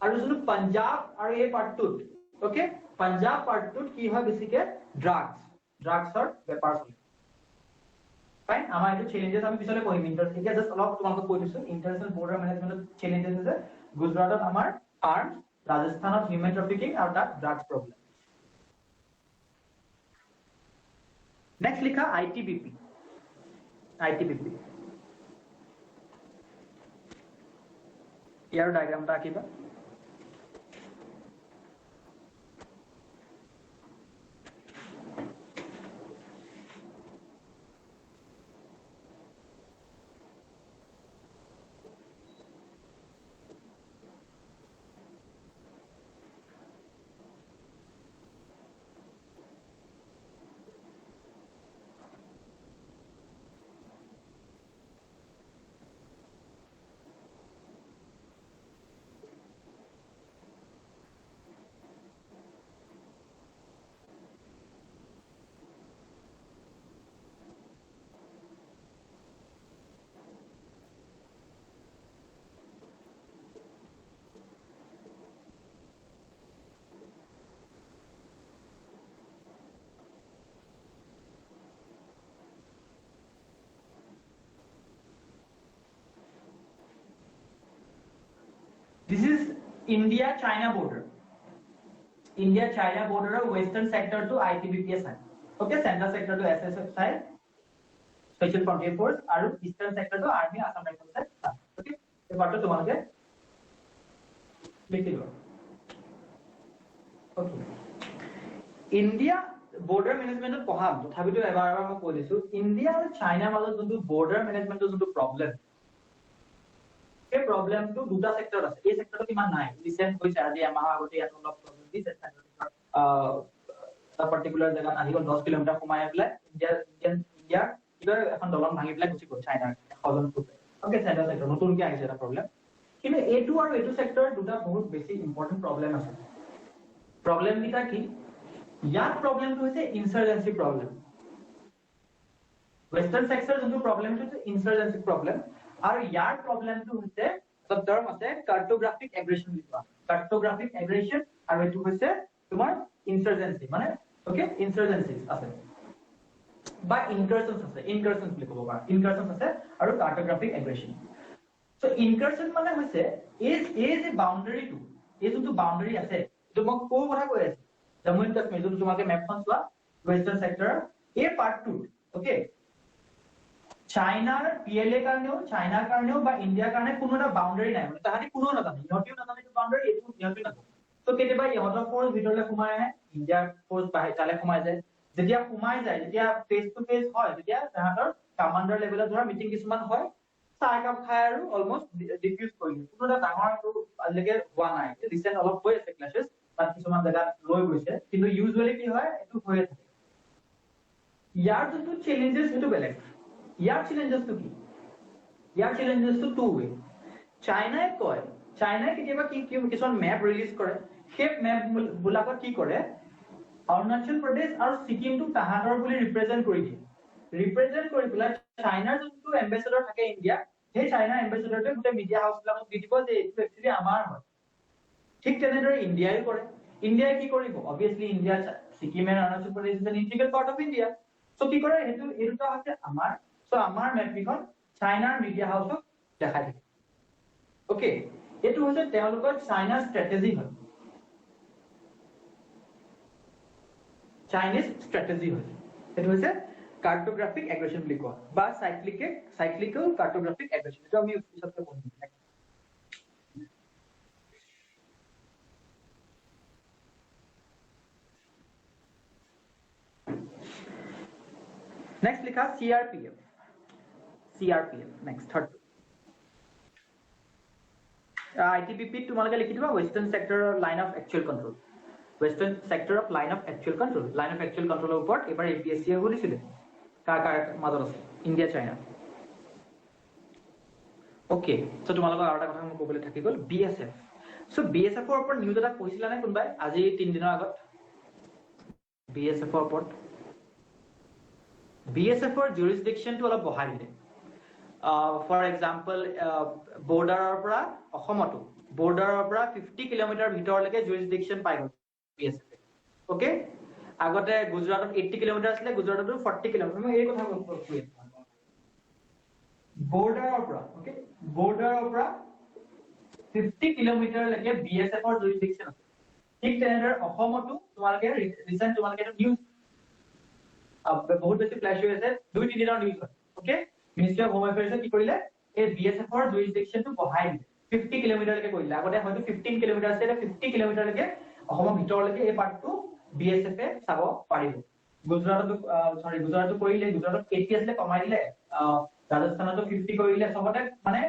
আৰু যোনটো পাঞ্জাব আৰু এই পাৰ্টটোত, ওকে, পাঞ্জাব পাৰ্টটোত কি হয় বেছিকে ড্ৰাগছৰ বেপাৰ চলে। ফাইন, আমাৰ এইটো চেলেঞ্জেছ আমি পিছলৈ পঢ়িম। এতিয়া জাষ্ট অলপ তোমালোকক কৈ দিছো ইণ্টাৰনেশ্যনেল বৰ্ডাৰ মেনেজমেণ্টত চেলেঞ্জেছ আছে। গুজৰাটত আমাৰ আৰ্মছ, ৰাজস্থানত হিউমেন ট্ৰাফিকিং আৰু তাত ড্ৰাগছ প্ৰব্লেম। নেক্সট লিখা ITBP। ইয়াৰ ডায়াগ্ৰামটা আঁকিবা। This is India-China border. India-China border western sector to ITBP side. Okay, central sector to SSF side, Special Frontier Force, and eastern sector to Army, Assam Rifle side. Okay, so what to tomorrow? Okay. India border management পঢ়াম, তথাপিতো এবাৰ মই কৈ দিছো India আৰু চাইনাৰ মাজত যোনটো border management যোনটো প্ৰব্লেম, এই প্ৰব্লেমটো দুটা সেক্টৰত আছে। এই সেক্টৰটো কিমান নাই, ৰিসেন্ট হৈছে আজি এমাহ আগতে ইয়াত অলপ প্ৰব্লেম দিছে। এটা পাৰ্টিকুলাৰ জেগাত আহি গ'ল 10 কিলোমিটাৰ সোমাই পেলাই ইণ্ডিয়াৰ কিবা এখন দলং ভাঙি পেলাই গুচি গ'ল চাইনাৰ 1000 ফুট। ওকে, চেণ্ট্ৰেল সেক্টৰ নতুনকৈ আহিছে এটা প্ৰব্লেম। কিন্তু এইটো আৰু এইটো সেক্টৰ দুটা বহুত বেছি ইম্পৰ্টেন্ট প্ৰব্লেম আছে। প্ৰব্লেম কেইটা কি? ইয়াৰ প্ৰব্লেমটো হৈছে ইনসাৰ্জেন্সি প্ৰব্লেম। ওয়েস্টাৰ্ন সেক্টৰ যোনটো প্ৰব্লেমটো হৈছে ইনসাৰ্জেন্সি প্ৰব্লেম, আৰু ইয়াৰ প্ৰব্লেমটো হৈছে এটা টাৰ্ম আছে কাৰ্টোগ্ৰাফিক এগ্ৰেশন বুলি কোৱা। কাৰ্টোগ্ৰাফিক এগ্ৰেশন আৰু এইটো হৈছে তোমাৰ ইনসাৰ্জেন্সি, মানে ওকে ইনসাৰ্জেন্সি আছে বা ইনকাৰশনস আছে, ইনকাৰশনস বুলি ক'ব পাৰা। ইনকাৰশনস আছে আৰু কাৰ্টোগ্ৰাফিক এগ্ৰেশন। সো ইনকাৰশন মানে হৈছে এই যে বাউন্ডাৰীটো, এই যোনটো বাউন্ডাৰী আছে, এইটো মই কোৰ কথা কৈ আছো জম্মু এণ্ড কাশ্মীৰ, যোনটো তোমাকে মেপখন চোৱা ওয়েস্টাৰ্ণ সেক্টৰ এই পাৰ্টটো, ওকে, চাইনাৰ PLA কাৰণেও চাইনাৰ কাৰণেও বা ইণ্ডিয়াৰ কাৰণে কোনো এটা বাউন্ডাৰী নাই, মানে তাহাঁতি কোনো নাজানে, ইহঁতিও নাজানে এইটো বাউন্ডাৰী, এইটো ইহঁতিও নাজানে। তো কেতিয়াবা ইহঁতৰ ফ'ৰ্চ ভিতৰলৈ সোমাই আহে, ইণ্ডিয়াৰ ফ'ৰ্চ তালে সোমাই যায়। যেতিয়া সোমাই যায়, যেতিয়া ফেচ টু ফেচ হয়, তেতিয়া তাহাঁতৰ কামাণ্ডাৰ লেভেলত ধৰা মিটিং কিছুমান হয়, চাহ একাপ খাই আৰু অলমষ্ট ডিফিউজ কৰি দিয়ে। কোনো এটা ডাঙৰ আজিলৈকে হোৱা নাই, ৰিচেণ্ট অলপ হৈ আছে ক্লাছেছ, তাত কিছুমান জেগাত লৈ গৈছে, কিন্তু ইউজুৱেলি কি হয় এইটো হৈয়ে থাকে। ইয়াৰ যোনটো চেলেঞ্জেছ সেইটো বেলেগ। ইয়াৰ চেলেঞ্জেছটো কি? ইয়াৰ চেলেঞ্জেছটো টু ৱে। চাইনাই কয়, চাইনাই কেতিয়াবা কিছুমান মেপ ৰিলিজ কৰে, সেই মেপ বিলাকত কি কৰে অৰুণাচল প্ৰদেশ আৰু ছিকিমটো তাহাঁতৰ বুলি ৰিপ্ৰেজেন্ট কৰি দিয়ে। ৰিপ্ৰেজেন্ট কৰি পেলাই চাইনাৰ যোনটো এম্বেচেডৰ থাকে ইণ্ডিয়া, সেই চাইনাৰ এম্বেচেডৰটোৱে গোটেই মিডিয়া হাউচবিলাকক দি দিব যে এইটো একচুৱেলি আমাৰ হয়। ঠিক তেনেদৰে ইণ্ডিয়াই কৰে। ইণ্ডিয়াই কি কৰিব? Obviously India Sikkim and Arunachal Pradesh is an integral part of India. So কি কৰে এই দুটা হৈছে আমাৰ, সো আমাৰ মেপখন চাইনাৰ মিডিয়া হাউচক দেখাই থাকে। ওকে, এইটো হৈছে তেওঁলোকৰ চাইনাৰ ষ্ট্ৰেটেজি হয়, চাইনিজ ষ্ট্ৰেটেজি হয়। এইটো হৈছে কাৰ্টোগ্ৰাফিক এগ্ৰেশন বুলি কোৱা বা সাইক্লিকেল কাৰ্টোগ্ৰাফিক এগ্ৰেশন। এইটো আমি পিছতকে পঢ়িম। নেক্সট লিখা CRPF। CRPF. Next, third. ITBP তোমালোকে লিখি দিবা Western Sector Line of Actual Control. Western Sector of Line of Actual Control. Line of Actual Control ওপৰত এবাৰ APSC এ কৰিছিলে কাৰ মাজত আছে ইণ্ডিয়া চাইনা। ওকে, সো তোমালোকৰ আৰু এটা কথা মই ক'বলৈ থাকি গ'ল BSF। সো BSF ৰ ওপৰত নিউজ এটা পঢ়িছিলা নে কোনবাই আজি 3 দিনৰ আগত? BSF ৰ ওপৰত BSF ৰ jurisdiction টো অলপ বঢ়াই দিলে। For example, border পৰা অসমতো border পৰা 50 কিলোমিটাৰ ভিতৰলৈকে jurisdiction পাই গ'ল BSF। ওকে, আগতে গুজৰাটত 80 কিলোমিটাৰ আছিলে, গুজৰাটতো 40 কিলোমিটাৰ। মই এই কথা কৈ আছো border পৰা, ওকে, border পৰা 50 কিলোমিটাৰ লৈকে BSF ৰ jurisdiction আছে। ঠিক তেনেদৰে অসমতো তোমালোকে ৰিসেন্ট তোমালোকে নিউজ বহুত বেছি ফ্ল্যাশ হৈ আছে 2-3 দিনৰ নিউজ হয়। ওকে, মিনিষ্ট্ৰি অফ হোম এফেয়াৰ্স কি কৰিলে এই BSF ৰ jurisdiction টো বঢ়াই দিলে 50 কিলোমিটাৰ লৈকে কৰিলে। আগতে হয়তো 15 কিলোমিটাৰ আছিল, 50 কিলোমিটাৰ লৈকে অসমৰ ভিতৰলৈকে এই পাৰ্টটো BSF এ চাব পাৰিব। গুজৰাটতো গুজৰাটতো কৰিলে, গুজৰাটত 80 আছিল কমাই দিলে, ৰাজস্থানতো 50 কৰিলে, সবতে মানে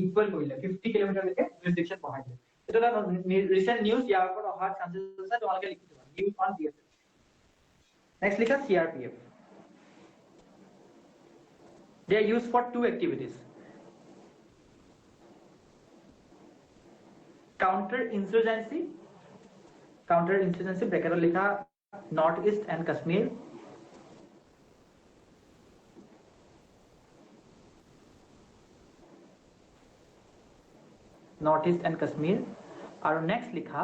ইকুৱেল কৰিলে 50 কিলোমিটাৰ লৈকে jurisdiction বঢ়াই দিলে। এটা ৰিসেন্ট নিউজ ইয়াৰ ওপৰত অহাৰ চান্সেছ আছে, তোমালোকে লিখি দিবা নিউজ অন BSF। নেক্সট লিখা CRPF। They are used for 2 activities: counter-insurgency bracket likha North-East and Kashmir, North-East and Kashmir, and next likha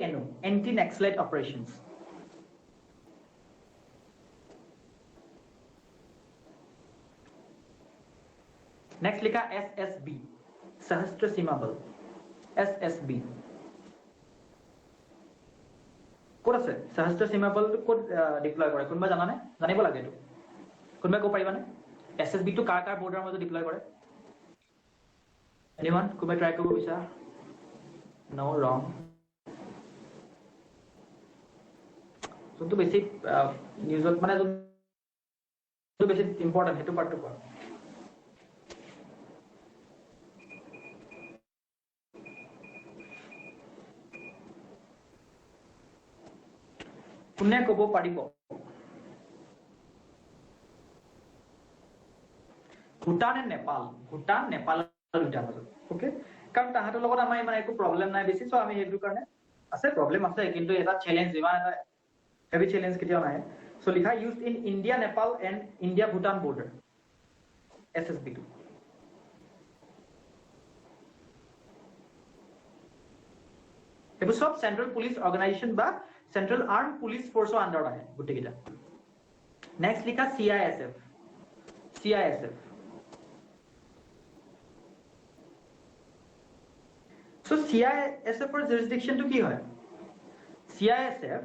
ANO, anti-Naxalite operations. Next लिखा SSB, सहस्त्र सीमा बल। SSB ক'ত আছে? सहस्त्र सीमा बल ক'ত ডিপ্লয় কৰে কোনবা জানা নে? জানিব লাগে এটো কোনবা কো পাৰিবা নে? SSB টো কাৰ বৰ্ডাৰ মাজত ডিপ্লয় কৰে? এনিওয়ান কোনবা ট্ৰাই কৰিব বিচাৰা? নো, ৰং। যোনটো বেছি নিউজত মানে যোনটো বেছি ইম্পৰ্টেন্ট হেতু পাৰ্টটো কোৱা। কোনে ক'ব পাৰিব? ভুটান এণ্ড নেপাল, ভুটান নেপাল দুটা মাজত। ওকে, কাৰণ তাহাঁতৰ লগত আমাৰ ইমান একো প্ৰব্লেম নাই বেছি, সো আমি সেইটো কাৰণে আছে প্ৰব্লেম আছে, কিন্তু এটা চ্যালেঞ্জ ইমান এটা হেভি চ্যালেঞ্জ কেতিয়াও নাই। সো লিখা used in India Nepal and India Bhutan border SSB টো। এইবোৰ সব সেন্ট্ৰাল পুলিশ অৰ্গানাইজেশন বা সেন্ট্ৰাল আৰ্ম পুলিশ ফোৰ্সৰ আন্ডাৰত আহে গোটেইকেইটা। নেক্সট লিখা CISF। So CISF for jurisdiction to ki hoy? CISF,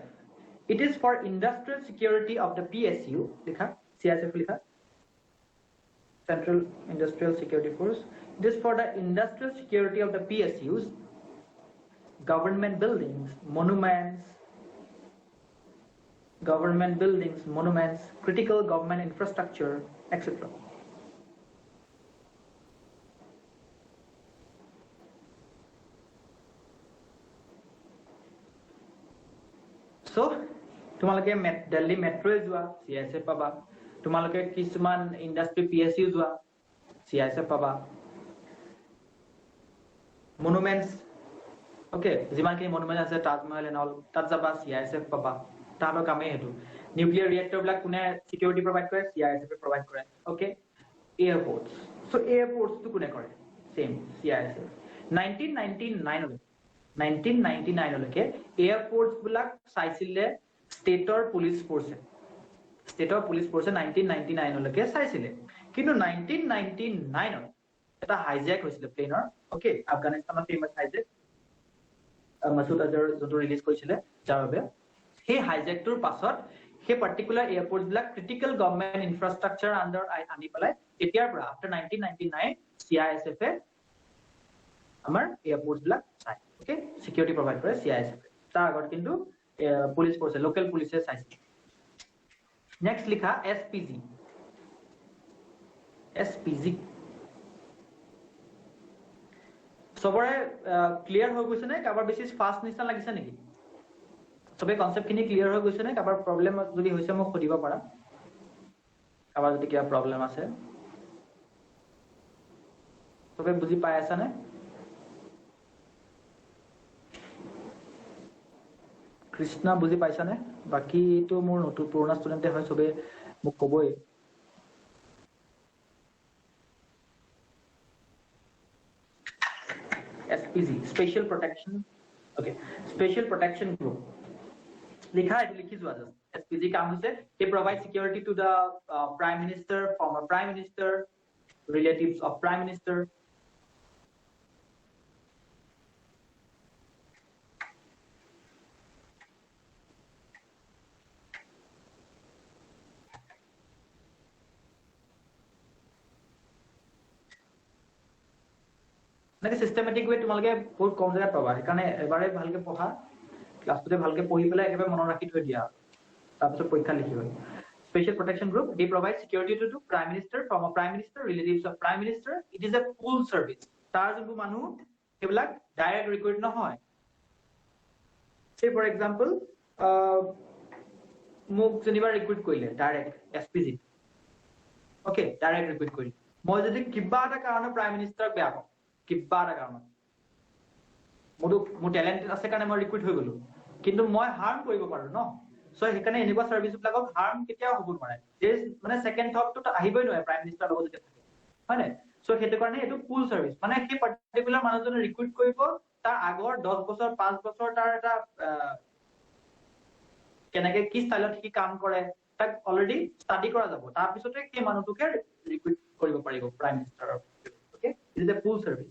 it is for industrial security of the PSU. Likha CISF likha Central Industrial Security Force. It is for the industrial security of the PSUs, government buildings, monuments, critical government infrastructure, etc. So তোমালোকে দিল্লী মেট্ৰোৱে যোৱা CISF পাবা, তোমালোকে কিছুমান industry PSU যোৱা CISF পাবা, monuments okay যিমানখিনি monument আছে Taj Mahal and all তাত যাবা CISF পাবা। তাহাঁতৰ কামেই সেইটো। নিউক্লিয়াৰ ৰিয়েক্টৰ বিলাক কোনে সিকিউৰিটি প্ৰভাইড কৰে? CISF প্ৰভাইড কৰে। ওকে, এয়াৰপোৰ্টস, সো এয়াৰপোৰ্টসটো কোনে কৰে? Same CISF। 1999 লৈকে এয়াৰপোৰ্টস বিলাক চাইছিলে ষ্টেটৰ পুলিশ ফোৰ্সে। 1999 লৈকে চাইছিলে, কিন্তু 1999 এটা হাইজ্যাক হৈছিলে প্লেনৰ। ওকে, আফগানিস্তানৰ ফেমাস হাইজ্যাক মাসুদ আজহৰ যোনটো ৰিলিজ কৰিছিলে যাৰ বাবে সেই হাইজ্যাকটোৰ পাছত সেই পাৰ্টিকুলাৰ এয়াৰপোৰ্টস বিলাক ক্ৰিটিকেল গভৰ্নমেন্ট ইনফ্ৰাষ্ট্ৰাকচাৰ আন্ডাৰত আনি পেলাই তেতিয়াৰ পৰা আফটাৰ 1999 CISF এ আমাৰ এয়াৰপোৰ্টস বিলাক চাই। ওকে, সিকিউৰিটি প্ৰভাইড কৰে CISF। তাৰ আগত কিন্তু পুলিশ ফোৰ্সে লোকেল পুলিশে চাইছিল। Next लिखा SPG. SPG. सबरे क्लियर हो গৈছে নে কাবাৰ বেছি ফাস্ট নিচিনা লাগিছে নেকি সবে কনসেপ্ট খিনি ক্লিয়াৰ হৈ গৈছে নে কাবাৰ প্ৰবলেম যদি হৈছে মোক খুদিব পাৰা কাবাৰ যদি কিবা প্ৰবলেম আছে সবে বুজি পাই আছা নে কৃষ্ণা বুজি পাইছা নে বাকি তো মোৰ নতুন পুৰণা ষ্টুডেন্টে হয় সবে মোক কবই SPG Special Protection okay Special Protection Group लिखा है लिखी जो आज SPG काम होते they provide security to the prime minister former prime minister relatives of prime minister মানে সিস্টেমেটিক ওয়ে তোমালকে বহুত কম জায়গা পাবা কারণে এবারে ভালকে পড়া ক্লাসটোতে ভালকে পঢ়ি পেলাই একেবাৰে মনত ৰাখি থৈ দিয়া তাৰপিছত পৰীক্ষা লিখিব Special Protection Group they provide security to the prime minister former prime minister relatives of prime minister it is a full service তাৰ যোনটো মানুহ সেইবিলাক ডাইৰেক্ট ৰিক্ৰুইট নহয় say for example মোক যেনিবা ৰিক্ৰুইট কৰিলে direct SPG okay direct recruit কৰিলে মই যদি কিবা এটা কাৰণে প্ৰাইম মিনিষ্টাৰক বেয়া পাওঁ কিবা এটা কাৰণত মোৰ টেলেন্ট আছে কাৰণে মই ৰিক্ৰুইট হৈ গলো কিন্তু মই হাৰ্ম কৰিব পাৰো ন সো সেইকাৰণে এনেকুৱা সাৰ্ভিস বিলাকক হাৰ্ম কেতিয়াও হ'ব নোৱাৰে মানে সেকেন্ড থটটো আহিবই নোৱাৰে প্ৰাইম মিনিষ্টাৰ লগত যেতিয়া থাকে হয় নাই সো সেইটো কাৰণে এটো ফুল সাৰ্ভিস মানে সেই পাৰ্টিকুলাৰ মানুহজনে ৰিক্ৰুইট কৰিব তাৰ আগৰ 10 বছৰ 5 বছৰ তাৰ এটা কেনেকে কি ষ্টাইলত কি কাম কৰে তাক অলৰেডি ষ্টাডি কৰা যাব তাৰ পিছতে সেই মানুহটোকে ৰিক্ৰুইট কৰিব পাৰিব prime minister okay it is a full service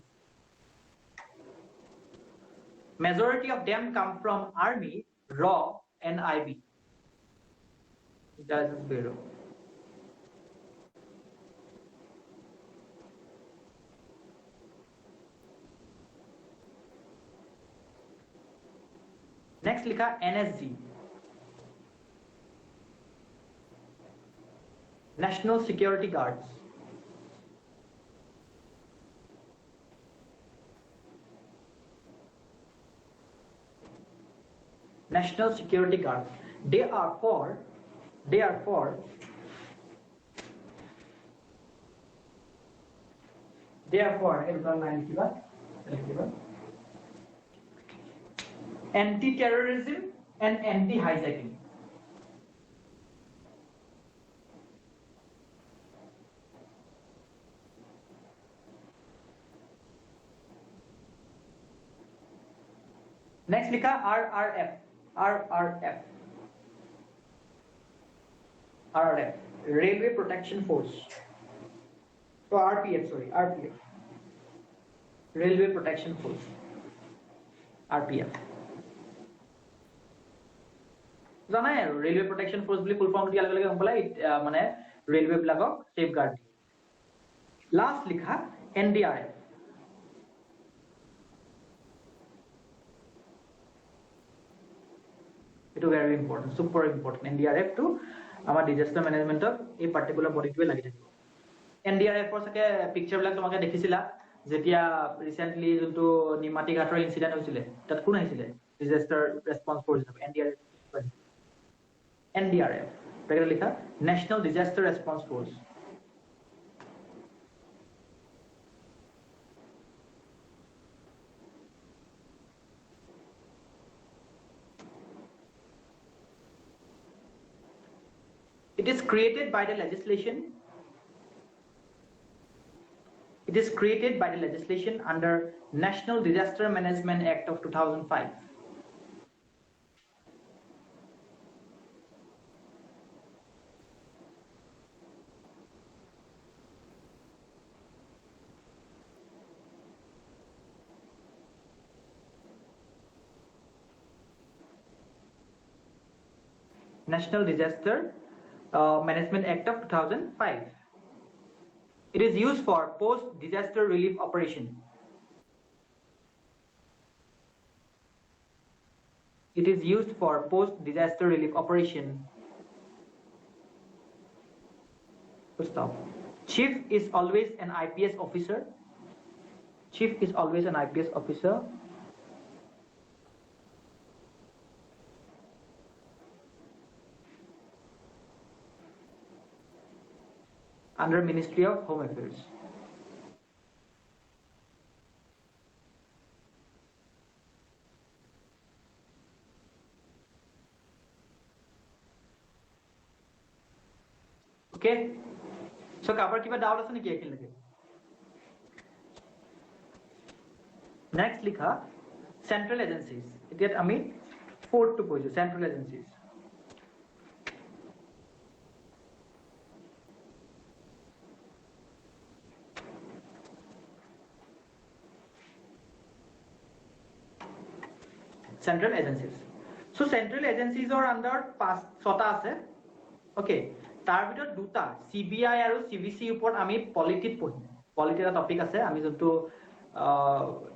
Majority of them come from Army, RAW, and IB. Intelligence Bureau. Next, likha NSG. National Security Guards. National Security Guards. They are for anti-terrorism and anti-hijacking. Next likha RRF. Railway Protection Force. So RPF. Railway Protection Force. RPF. জানাই আৰু railway protection force বুলি ফুল form দিয়া লগে লগে গমলাই মানে railway ব্লকক safe guard last লিখা NDRF It's very important, super important. NDRF to our disaster management of a particular body to like NDRF for a picture like তোমাকে দেখিছিলা যেতিয়া recently যোনটো নিমাটি ঘাটৰ ইনসিডেন্ট হৈছিল তাত কোন আহিছিল disaster response force NDRF পেৰে লিখা National Disaster Response Force It is created by the legislation. It is created by the legislation under National Disaster Management Act of 2005. National Disaster Management Act of 2005. It is used for post-disaster relief operation. It is used for post-disaster relief operation. stop. Chief is always an IPS officer. Chief is always an IPS officer. Under Ministry of Home Affairs. Okay. So cover kiba doubt ase neki ekin lage. Next likha central agencies. Etiat ami fourth to poisu central agencies. Central agencies. So central agencies are under pass sota ase. Okay. Tar bidor duta CBI aru CVC upor ami polity pohim. Polity eta topic ase ami jonto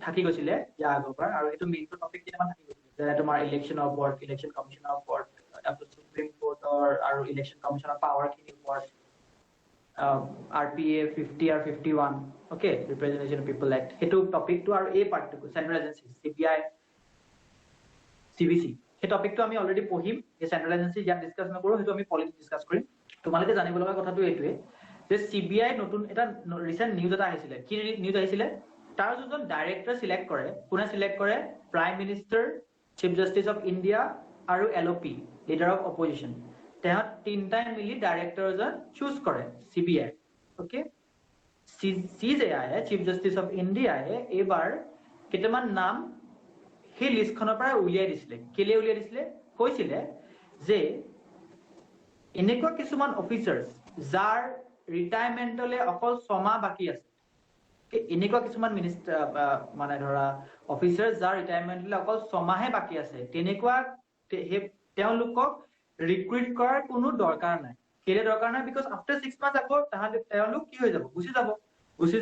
থাকি গৈছিলে ইয়া আগৰপৰা আৰু এটো main topic কিমান থাকি গৈছিলে যে তোমাৰ election of board election commission of board after supreme কোৰ্টৰ আৰু ইলেকশন কমিশনৰ পাৱাৰ খিনি বৰ্ড RPA 50 আৰু 51 okay representation of people act হেতু টপিকটো আৰু এই পাৰ্টটো সেন্ট্ৰেল এজেন্সি CBI CVC হে টপিকটো আমি অলৰেডি পঢ়িম এই সেন্ট্ৰেল এজেন্সি ইয়াত ডিসকাস নকৰো হেতু আমি পলিটি ডিসকাস কৰিম তোমালোকে জানিব লগা কথাটো এইটোৱে যে CBI নতুন এটা ৰিসেন্ট নিউজ এটা আহিছিলে কি নিউজ আহিছিলে তাৰ যোনজন ডাইৰেক্টৰ সিলেক্ট কৰে কোনে সিলেক্ট কৰে prime minister chief justice of India আৰু LOP লিডাৰ অফ অপজিশন তেহত তিনটাই মিলি ডাইৰেক্টৰজন চুজ কৰে CBI okay CJI chief justice of India এবাৰ কেইটামান নাম হে লিষ্টখনৰ পৰা উলিয়াই দিছিলে কেলে উলিয়াই দিছিলে কৈছিলে যে এনেকুৱা কিছুমান অফিচাৰ্স যাৰ ৰিটায়াৰমেন্টলে অকল 6 মাহ বাকি আছে এনেকুৱা কিছুমান মিনিষ্টাৰ মানে ধৰা অফিচাৰ যাৰ ৰিটায়াৰমেন্টলে অকল 6 মাহে বাকি আছে তেনেকুৱা তেওঁলোকক ৰিক্ৰুইট কৰাৰ কোনো দৰকাৰ নাই কেলে দৰকাৰ নাই বিকজ আফটাৰ 6 মান্থ আকৌ তাহাঁতে তেওঁলোক কি হৈ যাব গুছি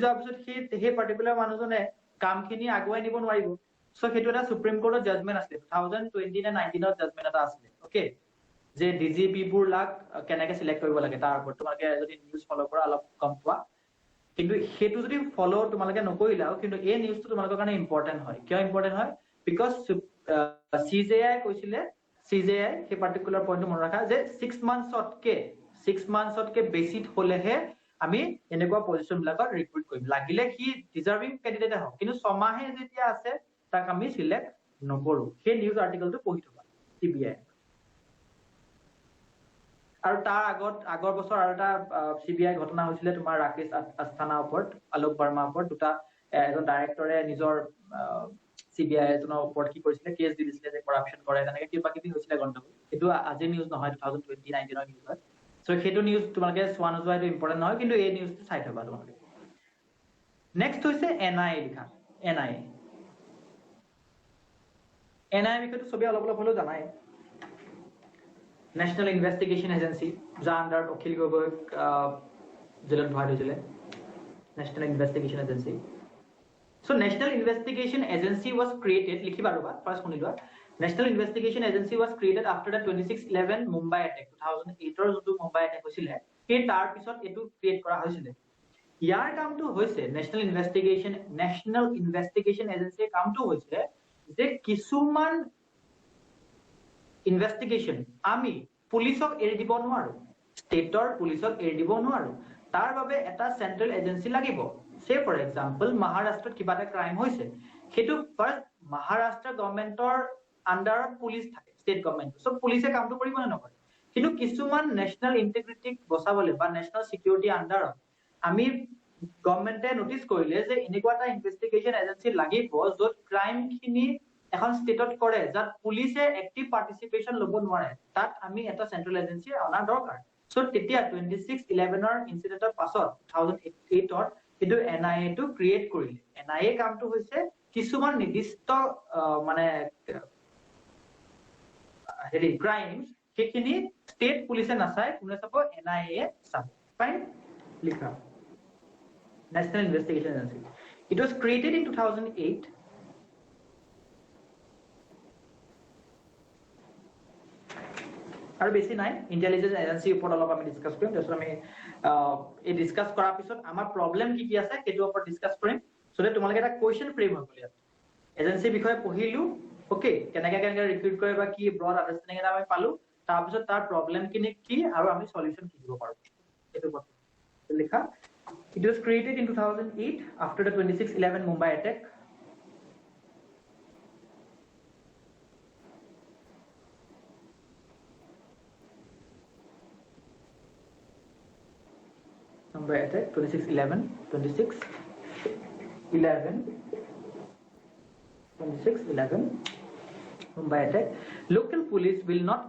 যোৱাৰ পিছত সেই পাৰ্টিকুলাৰ মানুহজনে কামখিনি আগুৱাই নিব নোৱাৰিব সো হেতু এটা সুপ্ৰিম কোৰ্টৰ জাজমেন্ট আছে 2020 নে 19 ৰ জাজমেন্ট এটা আছে ওকে যে ডিজিপি বোৰ লাগ কেনেকে সিলেক্ট কৰিব লাগে তাৰ ওপৰত তোমালোকে যদি নিউজ ফলো কৰা অলপ কম পোৱা কিন্তু হেতু যদি ফলো তোমালোকে নকৰিলাও কিন্তু এই নিউজটো তোমালোকৰ কাৰণে ইম্পৰ্টেন্ট হয় কিয় ইম্পৰ্টেন্ট হয় বিকজ CJI কৈছিলে CJI সেই পাৰ্টিকুলাৰ পইণ্টটো মনত ৰাখা যে 6 মান্থছতকে বেছি হলেহে আমি এনেকুৱা পজিশন বিলাকত ৰিক্ৰুইট কৰিম লাগিলে কি ডিজাৰ্ভিং ক্যান্ডিডেট হওক কিন্তু 6 মাহে যেতিয়া আছে তাক আমি সিলেক্ট নকৰো সেই নিউজ আৰ্টিকেলটো পঢ়ি থবা CBI আৰু তাৰ আগৰ বছৰ আৰু এটা CBI ঘটনা হৈছিলে তোমাৰ ৰাকেশ আস্থানা ওপৰত আলোক বৰ্মা ওপৰত দুটা এজন ডাইৰেক্টৰে নিজৰ CBI এজনৰ ওপৰত কি কৰিছিলে কেছ দি দিছিলে যে কৰাপশন কৰে তেনেকে কিবা কিবি হৈছিলে গণ্ডগোল এটো আজি নিউজ নহয় 2020 19 ৰ নিউজ হয় সো হেতু নিউজ তোমালোকে সোৱা নোযোৱা এটো ইম্পৰ্টেন্ট নহয় কিন্তু এই নিউজটো চাই থবা তোমালোকে নেক্সট হৈছে NIA লিখা NIA বিষয়টো সবে অলপ অলপ হলো জানাই National Investigation Agency, যাৰ আন্ডাৰত অখিল গগৈ জেলত ভৰাই হৈছিলে National Investigation Agency. So National Investigation Agency was created, লিখিবা ৰবা ফাৰ্স্ট শুনি লোৱা National Investigation Agency was created after the 26/11 Mumbai attack 2008 ৰ যোনটো মুম্বাই এটেক হৈছিলে সেই তাৰ পিছত এটো ক্ৰিয়েট কৰা হৈছিলে ইয়াৰ কামটো হৈছে National Investigation Agency কামটো হৈছে যে কিছুমান ইনভেষ্টিগেশন আমি পুলিচক এৰি দিব নোৱাৰো ষ্টেটৰ পুলিচক এৰি দিব নোৱাৰো তাৰ বাবে এটা সেন্ট্ৰেল এজেন্সি লাগিব সে ফৰ এক্সাম্পল মহাৰাষ্ট্ৰত কিবা এটা ক্ৰাইম হৈছে হেতু ফাৰ্স্ট মহাৰাষ্ট্ৰ গভৰ্নমেন্টৰ আন্ডাৰত পুলিচ থাকে ষ্টেট গভৰ্নমেন্ট সব পুলিচে কামটো কৰিব না নকৰে কিন্তু কিছুমান নেশনাল ইন্টিগ্ৰিটিক বচাবলে বা নেশনাল সিকিউৰিটি আন্ডাৰত আমি গভৰ্নমেন্টে নোটিস কৰিলে যে এনেকুৱা এটা ইনভেষ্টিগেশন এজেন্সি লাগিব যত ক্ৰাইম খিনি এখন ষ্টেটত কৰে যাত পুলিচে এক্টিভ পাৰ্টিসিপেশন লব নোৱাৰে তাত আমি এটা সেন্ট্ৰেল এজেন্সি অনা দৰকাৰ সো তেতিয়া 26/11 ৰ ইনসিডেন্টৰ পাছত 2008 ৰ কিন্তু NIA টো ক্ৰিয়েট কৰিলে NIA কামটো হৈছে কিছুমান নিৰ্দিষ্ট মানে হেৰি ক্ৰাইমছ সেইখিনি ষ্টেট পুলিচে নাচায় কোনে চাব NIA চাব ফাইন লিখা National Investigation Agency it was created in 2008 আৰু বেছি নাই ইন্টেলিজেন্স এজেন্সিৰ ওপৰত অলপ আমি ডিসকাস কৰিম তাৰপিছত আমি এই ডিসকাস কৰাৰ পিছত আমাৰ প্ৰবলেম কি আছে সেইটো ওপৰত ডিসকাস কৰিম সো যে তোমালোকে এটা কোৱেশ্চন ফ্ৰেম হৈ গ'ল এজেন্সিৰ বিষয়ে পঢ়িলো ওকে কেনেকৈ ৰিক্ৰুট কৰে বা কি ব্ৰড আন্ডাৰষ্টেণ্ডিং এটা আমি পালো তাৰ পিছত তাৰ প্ৰবলেম কি আৰু আমি সলিউশন কি দিব পাৰো এইটো কথা লিখা It was created in 2008 after the 26/11 Mumbai attack. Mumbai attack 26/11 Mumbai attack. Local police will not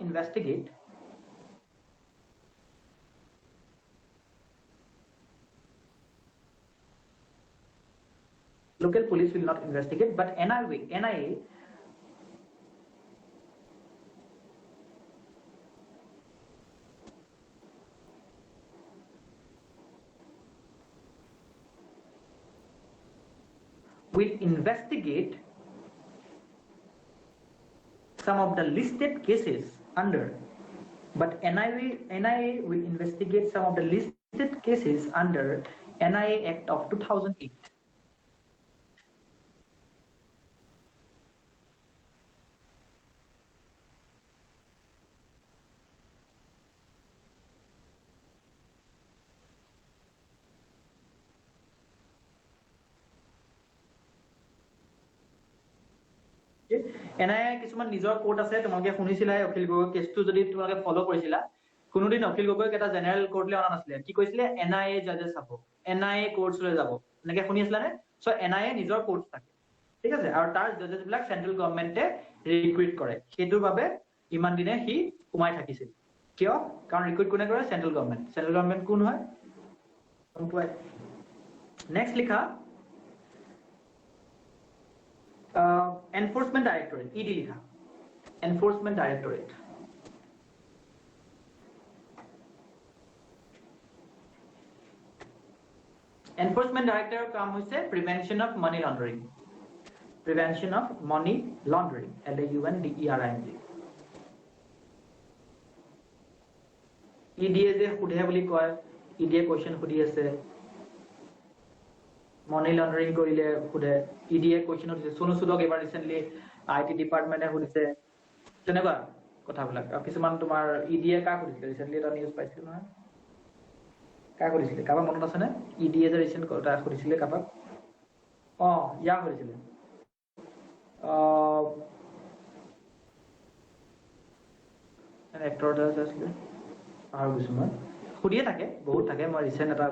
investigate but NIA will investigate some of the listed cases under but NIA will investigate some of the listed cases under NIA Act of 2008. NIA কিছুমান নিজৰ code আছে তোমালোকে শুনিছিলা অখিল গগৈ কেছটো যদি তোমালোকে ফলো কৰিছিলা কোনোদিন অখিল গগৈক এটা জেনাৰেল কোৰ্টলৈ অনা নাছিলে কি কৈছিলে NIA জাজেছ চাব NIA কোৰ্টছলৈ যাব এনেকৈ শুনি আছিলা নে সো NIA নিজৰ কোৰ্টছ থাকে ঠিক আছে আৰু তাৰ জাজেছ বিলাক সেন্ট্ৰেল গভৰ্ণমেণ্টে ৰিক্ৰুট কৰে সেইটোৰ বাবে ইমান দিনে হি কুমাই থাকিছিল কিয় কাৰণ ৰিক্ৰুট কোনে কৰে সেন্ট্ৰেল গভৰ্ণমেণ্ট কোন হয় নেক্সট লিখা Enforcement Directorate ED लिखा Enforcement Directorate Enforcement Directorate काम होइसे Prevention of Money Laundering LAUNDERING EDA যে সুধে বুলি কয় EDA কোৱেশ্চন সুধি আছে money laundering কৰিলে খুদে EDA কোৱেশ্চন দিছে সোনু সুদক এবাৰ ৰিসেন্টলি IT ডিপাৰ্টমেন্টে সুধিছে তেনেকুৱা কথাবিলাক কিছুমান তোমাৰ EDA কা সুধিছে ৰিসেন্টলি এটা নিউজ পাইছিল নহয় কা সুধিছিলে কাবা মনত আছে নে EDA যে ৰিসেন্ট কথা সুধিছিলে কাবা ইয়া সুধিছিলে এক্টৰ এটা আছিলে আৰু কিছুমান সুধিয়ে থাকে বহুত থাকে মই ৰিসেন্ট এটা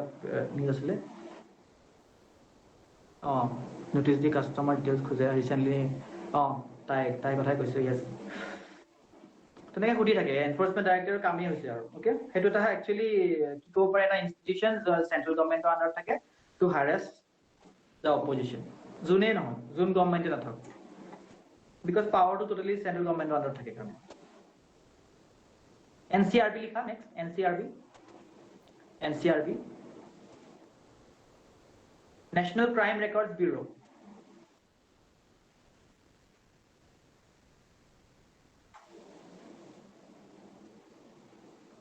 নিউজ আছিলে notice the customer details খুজে recently তাই কথাই কৈছে yes তেনেকৈ সুধি থাকে এনফোৰ্সমেন্ট ডাইৰেক্টৰ কামই হৈছে আৰু ওকে হেতু এটা একচুয়ালি কি ক'ব পাৰে এটা ইনষ্টিটিউশন সেন্ট্ৰেল গভৰ্ণমেণ্টৰ আন্ডাৰ থাকে টু হাৰাস the opposition জুনে নহয় জুন গভৰ্ণমেণ্টে নাথাক because power to totally central government under থাকে কারণে NCRB লিখা next NCRB National Crime Records Bureau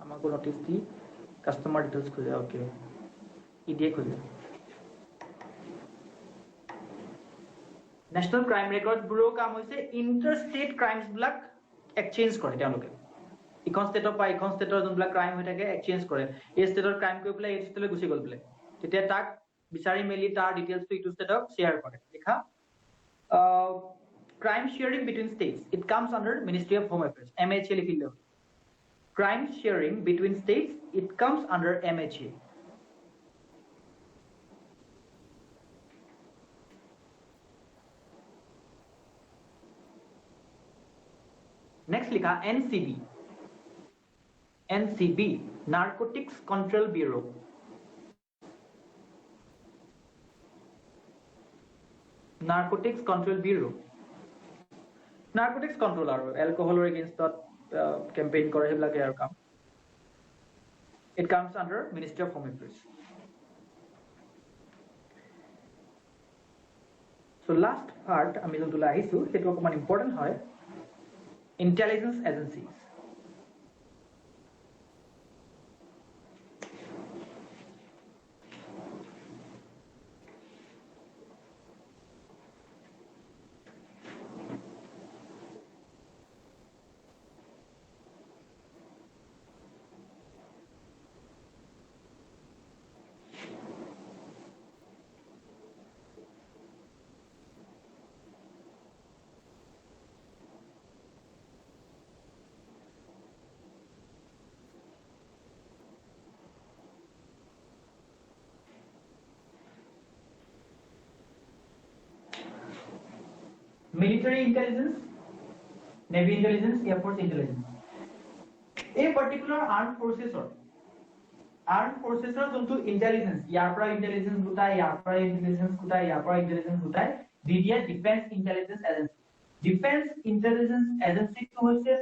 আমাকো নোটিস দি কাস্টমার ডিটেইলস খুঁজে ওকে EDA খুঁজে National Crime Records Bureau কাম হৈছে ইন্টারস্টেট ক্রাইমস ব্লক এক্সচেঞ্জ কৰে তেওঁলোকে ইকন ষ্টেটৰ পৰা ইকন ষ্টেটৰ যোনবিলাক ক্ৰাইম হৈ থাকে এক্সচেঞ্জ কৰে এই ষ্টেটৰ ক্ৰাইম কৰি পেলাই এই ষ্টেটলৈ গুচি গ'ল পেলাই তেতিয়া তাক বিচাৰি মেলি তাৰ ডিটেইলস টু ইটো ষ্টেটক শেয়াৰ কৰে লিখা crime sharing between states it comes under Ministry of Home Affairs MHA লিখিলে crime sharing between states it comes under MHA next likha NCB Narcotics Control Bureau Narcotics Control Bureau Narcotics Control আৰু alcohol against campaign কৰে হেবিলাকে আৰু কাম it comes under Ministry of Home Affairs so last part আমি যোনটো আহিছো সেইটো অকমান important হয় intelligence agencies military intelligence, navy intelligence, air force intelligence. A particular armed forces or যোনটো ইন্টেলিজেন্স ইয়াৰ পৰা ইন্টেলিজেন্স গোটাই ইয়াৰ পৰা ইন্টেলিজেন্স গোটাই ইয়াৰ পৰা ইন্টেলিজেন্স গোটাই DDA defence intelligence agency defence intelligence এজেন্সিটো হৈছে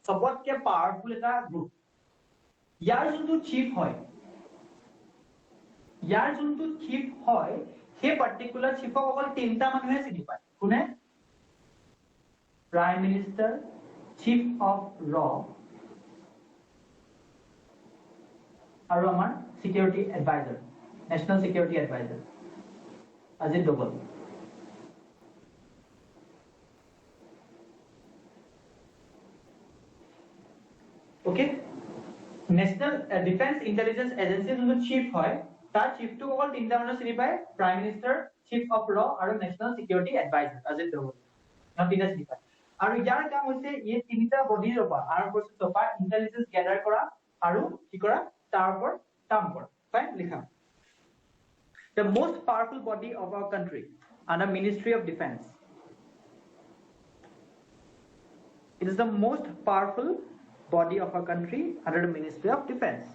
সবতকে পাৱাৰফুল এটা গ্ৰুপ ইয়াৰ যোনটো চিফ হয় সেই পাৰ্টিকুলাৰ চিফক অকল তিনটা মানুহে চিনি পায় কোনে প্ৰাইম মিনিষ্টাৰ চিফ অফ ৰ আৰু আমাৰ security adviser national security adviser Ajit Doval okay national defence intelligence agency যোনটো চিফ হয় তাৰ চিফটো অকল তিনটা মানুহ চিনি পায় প্ৰাইম মিনিষ্টাৰ চিফ অফ ৰ আৰু national security adviser Ajit Doval তিনিটা চিনি পায় আৰু ইয়াৰ কাম হৈছে এই তিনিটা বডিৰ পৰা আৰ্ম ফৰ্চেছৰ পৰা ইন্টেলিজেন্স গ্যাদাৰ কৰা আৰু কি কৰা তাৰ ওপৰত কাম কৰা ফাইন লিখা the most powerful body of our country under Ministry of Defense it is the most powerful body of our country under the Ministry of Defense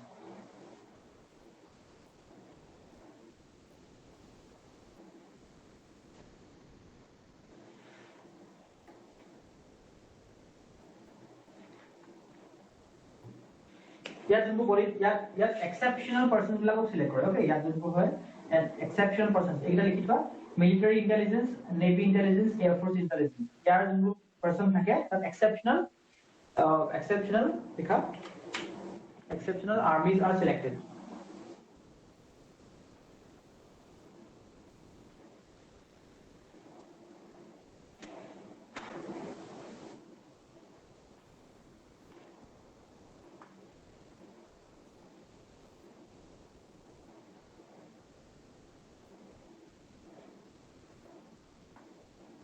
ইয়াত যোনটো বডি ইয়াত এক্সেপশনাল পাৰ্সন বিলাকক সিলেক্ট কৰে ওকে ইয়াত যোনটো হয় exceptional person এইটা লিখি থোৱা military intelligence navy intelligence air force intelligence ইয়াৰ যোনটো পাৰ্সন থাকে তাত এক্সেপশনাল লিখা এক্সেপশনাল আৰ্মিজ আৰ সিলেক্টেড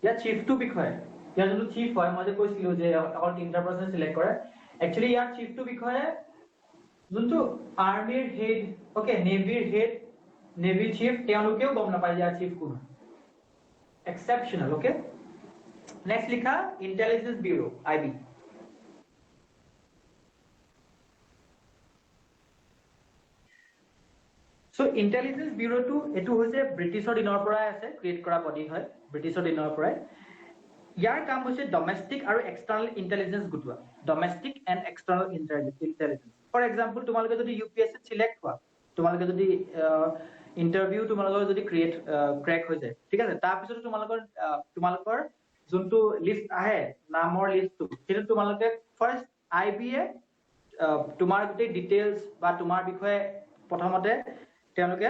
या चीफ टू বিষয় या जो चीफ হয় মই যে কৈছিলো যে অল তিনটা পার্সন সিলেক্ট কৰে एक्चुअली ইয়াৰ চীফ টু বিষয়ে যোনটো আৰ্মিৰ হেড ওকে নেভিৰ হেড নেভি চীফ তেওঁলোকেও গম নাপায় ইয়াৰ চীফ কোন এক্সেপশনাল ওকে নেক্সট লিখা intelligence bureau IB So intelligence bureau to etu hoise Britishor dinor porai ase create kora body hoy Britishor dinor porai yar kaam hoise domestic aru external intelligence gutwa domestic and external intelligence for example tumaloke jodi UPSC select hoa tumaloke jodi interview tumaloke jodi crack hoy jay thik ase tar pisot tumalokor juntu list ahe namor list tu setu tumaloke first IBA tumar gote details ba tumar bikhoye prothomote তেওঁলোকে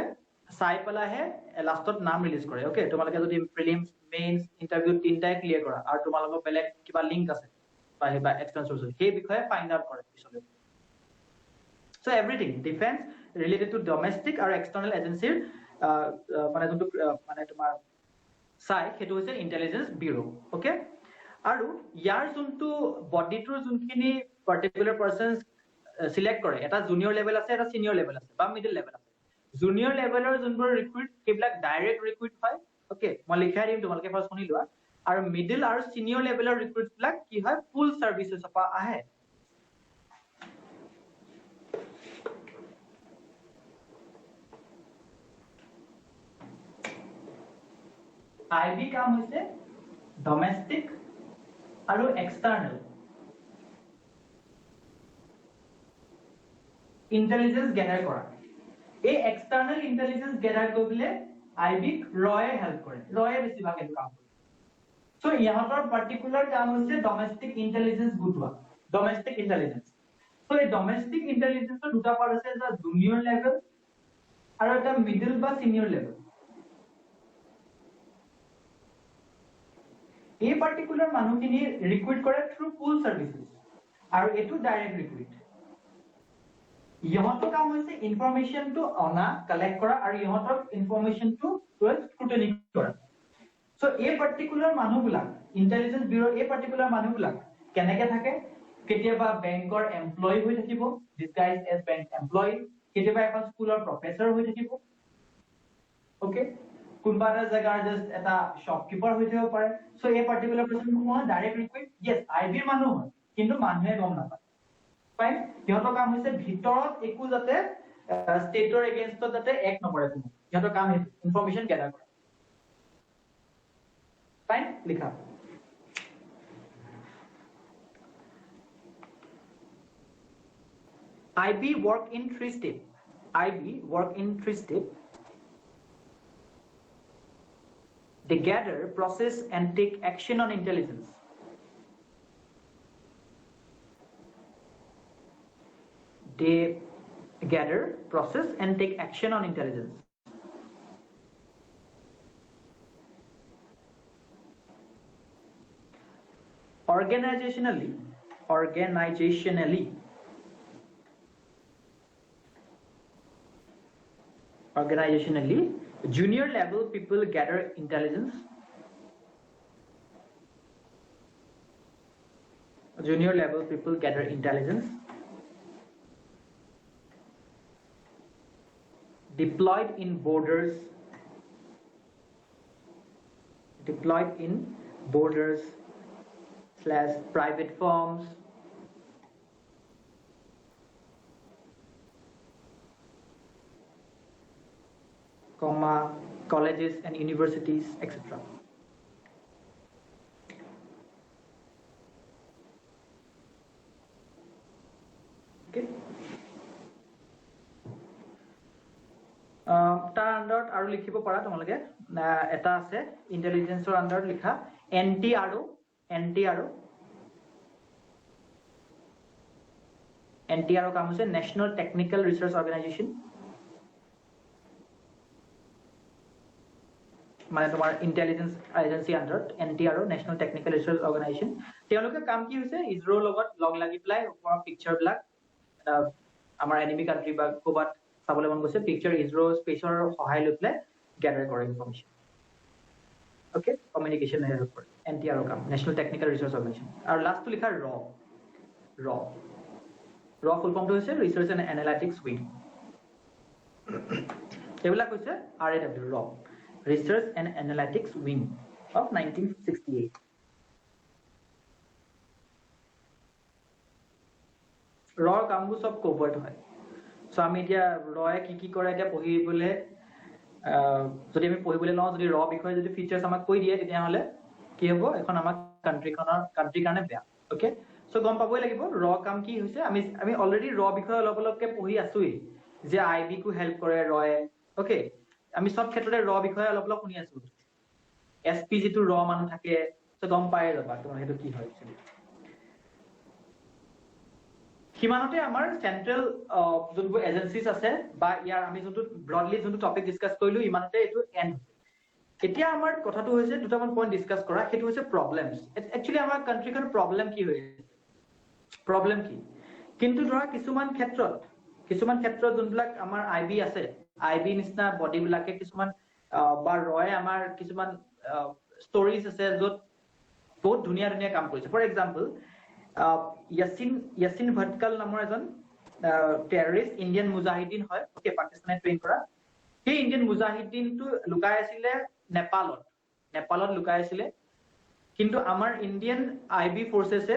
চাই পেলাহে লাষ্টত নাম release কৰে okay তোমালোকে যদি prelims mains interview তিনটাই clear কৰা আৰু তোমালোকৰ বেলেগ কিবা লিংক আছে বা এক্সটাৰ্নাল সোৰ্স সেই বিষয়ে ফাইন্ড আউট কৰে পিছলৈ so everything defence related to domestic আৰু এক্সটাৰ্নাল এজেন্সিৰ মানে যোনটো মানে তোমাৰ চাই সেইটো হৈছে ইন্টেলিজেন্স ব্যুৰো ওকে আৰু ইয়াৰ যোনটো বডিটোৰ যোনখিনি পাৰ্টিকুলাৰ পাৰ্সনছ সিলেক্ট কৰে এটা জুনিয়ৰ লেভেল আছে এটা সিনিয়ৰ লেভেল আছে বা মিডল লেভেল আছে junior leveler junbor recruit keblak direct recruit hoy okay মই লিখাই দিম তোমালকে ফাৰ্স্ট শুনি লোৱা আৰু মিডল আৰু সিনিয়ৰ লেভেলৰ recruits বিলাক কি হয় ফুল সাৰ্ভিসেস পা আহে আইবি কাম হৈছে ডমেষ্টিক আৰু এক্সটাৰ্নাল ইন্টেলিজেন্স গ্যাদাৰ কৰা এই এক্সটাৰ্নাল ইন্টেলিজেন্স গ্যাদাৰ কৰিলে আইবি ৰয়ে হেল্প কৰে ৰয়ে বেছি ভাগ কাম কৰে সো ইহঁতৰ পাৰ্টিকুলাৰ কাম হৈছে ডমেষ্টিক ইন্টেলিজেন্স গুটৱা ডমেষ্টিক ইন্টেলিজেন্স সো এই ডমেষ্টিক ইন্টেলিজেন্সৰ দুটা পাৰ্ট আছে এটা জুনিয়ৰ লেভেল আৰু এটা মিডল বা সিনিয়ৰ লেভেল এই পাৰ্টিকুলাৰ মানুহখিনি ৰিক্ৰুট কৰে থ্ৰু পুল সাৰ্ভিসেস আৰু এটো ডাইৰেক্ট ৰিক্ৰুট ইহঁতৰ কাম হৈছে ইনফৰমেশন টু অনা কালেক্ট কৰা আৰু ইহঁতৰ ইনফৰমেশন টু স্ক্ৰুটিনি কৰা সো এই পাৰ্টিকুলাৰ মানুহবিলাক ইন্টেলিজেন্স ব্যুৰো এই পাৰ্টিকুলাৰ মানুহবিলাক কেনেকে থাকে কেতিয়াবা বেংকৰ এমপ্লয়ি হৈ থাকিব ডিসগাইজ এজ বেংক এমপ্লয়ি কেতিয়াবা এখন স্কুলৰ প্ৰফেসৰ হৈ থাকিব ওকে কোনবা এটা জায়গাৰ জাস্ট এটা শ্বপকিপাৰ হৈ থাকিব পাৰে সো এই পাৰ্টিকুলাৰ পাৰ্সন কোন ডাইৰেক্ট ৰিকুইট ইয়েস আইবিৰ মানুহ হয় কিন্তু মানুহে গম নাপায় ফাইন সিহঁতৰ কাম হৈছে ভিতৰত একো যাতে ষ্টেটৰ এগেইনষ্টত যাতে এক নকৰে কোনো সিহঁতৰ কাম সেইটো ইনফৰমেশন গ্যাদাৰ কৰা ফাইন লিখা IB work in 3 steps. IB work in 3 steps. They gather, process, and take action on intelligence. They gather, process, and take action on intelligence. Organizationally, junior level people gather intelligence. Junior level people gather intelligence. Deployed in borders / private firms. Comma, colleges and universities, etc. Okay. তাৰ আন্ডাৰত আৰু লিখিব পাৰা তোমালোকে এটা আছে ইন্টেলিজেন্সৰ আন্ডাৰত লিখা NTRO কাম হৈছে নেশনাল টেকনিক্যাল ৰিসাৰ্চ অৰ্গানাইজেশ্যন মানে তোমাৰ ইন্টেলিজেন্স এজেন্সি আন্ডাৰত NTRO national technical research organisation তেওঁলোকে কাম কি হৈছে ইজৰোৰ লগত লগ লাগি প্লাই ওপৰৰ পিকচাৰ বিলাক আমাৰ এনিমি কান্ট্ৰি বা কোবাত চাবলৈ মন গৈছে পিকচাৰ ইজৰো স্পেচৰ সহায় লৈ প্লাই গ্যাদাৰ কৰে ইনফৰমেশন ওকে কমিউনিকেশন হেল্প কৰে NTRO কাম নেশনাল টেকনিক্যাল ৰিসাৰ্চ অৰ্গানাইজেশ্যন আৰু লাষ্টটো লিখা ৰ ফুল ফৰ্মটো হৈছে ৰিসাৰ্চ এণ্ড এনালাইটিক্স উইং এইবিলাক হৈছে RAW ৰ Research and Analytics Wing of 1968. Raw কামবোৰ সব কভাৰ্ড হয় সো আমি এতিয়া ৰয়ে কি কৰে এতিয়া পঢ়িবলে যদি আমি পঢ়িবলে লওঁ যদি ৰ বিষয়ে যদি ফিচাৰ্স আমাক কৈ দিয়ে তেতিয়া হলে কি হ'ব এখন আমাৰ কান্ট্ৰি কাৰণে বেয়া ওকে সো গম পাবই লাগিব ৰ কাম কি হৈছে আমি অলৰেডি ৰ বিষয়ে অলপকে পঢ়ি আছোই যে আইবি কো হেল্প কৰে ৰয়ে ওকে আমি সব ক্ষেত্ৰতে ৰ বিষয়ে অলপ শুনি আছো এসপি যেটো ৰ মানুহ থাকে সো গম পাই যাবা তোমাৰ হেতু কি হয় হিমানতে আমাৰ সেন্ট্ৰাল যোনবোৰ এজেন্সিজ আছে বা ইয়াৰ আমি যোনটো ব্ৰডলি যোনটো টপিক ডিসকাস কৰিলো ইমানতে এটো এন্ড এতিয়া আমাৰ কথাটো হৈছে দুটামান পইণ্ট ডিসকাস কৰা হেতু হৈছে প্ৰবলেমছ একচুয়ালি আমাৰ কান্ট্ৰিখন প্ৰবলেম কি হৈছে প্ৰবলেম কি কিন্তু ধৰা কিছুমান ক্ষেত্ৰত যোনবিলাক আমাৰ আইবি আছে আইবি নিচিনা বডি বিলাকে কিছুমান বা ৰয়ে আমাৰ কিছুমান ষ্টৰিজ আছে যত বহুত ধুনীয়া কাম কৰিছে ফৰ এক্সাম্পল ইয়াসিন ভটকাল নামৰ এজন টেৰৰিষ্ট ইণ্ডিয়ান মুজাহিদিন হয় ওকে পাকিস্তানে ট্ৰেইন কৰা সেই ইণ্ডিয়ান মুজাহিদিনটো লুকাই আছিল নেপালত লুকাই আছিল কিন্তু আমাৰ ইণ্ডিয়ান আইবি ফোৰ্সেছে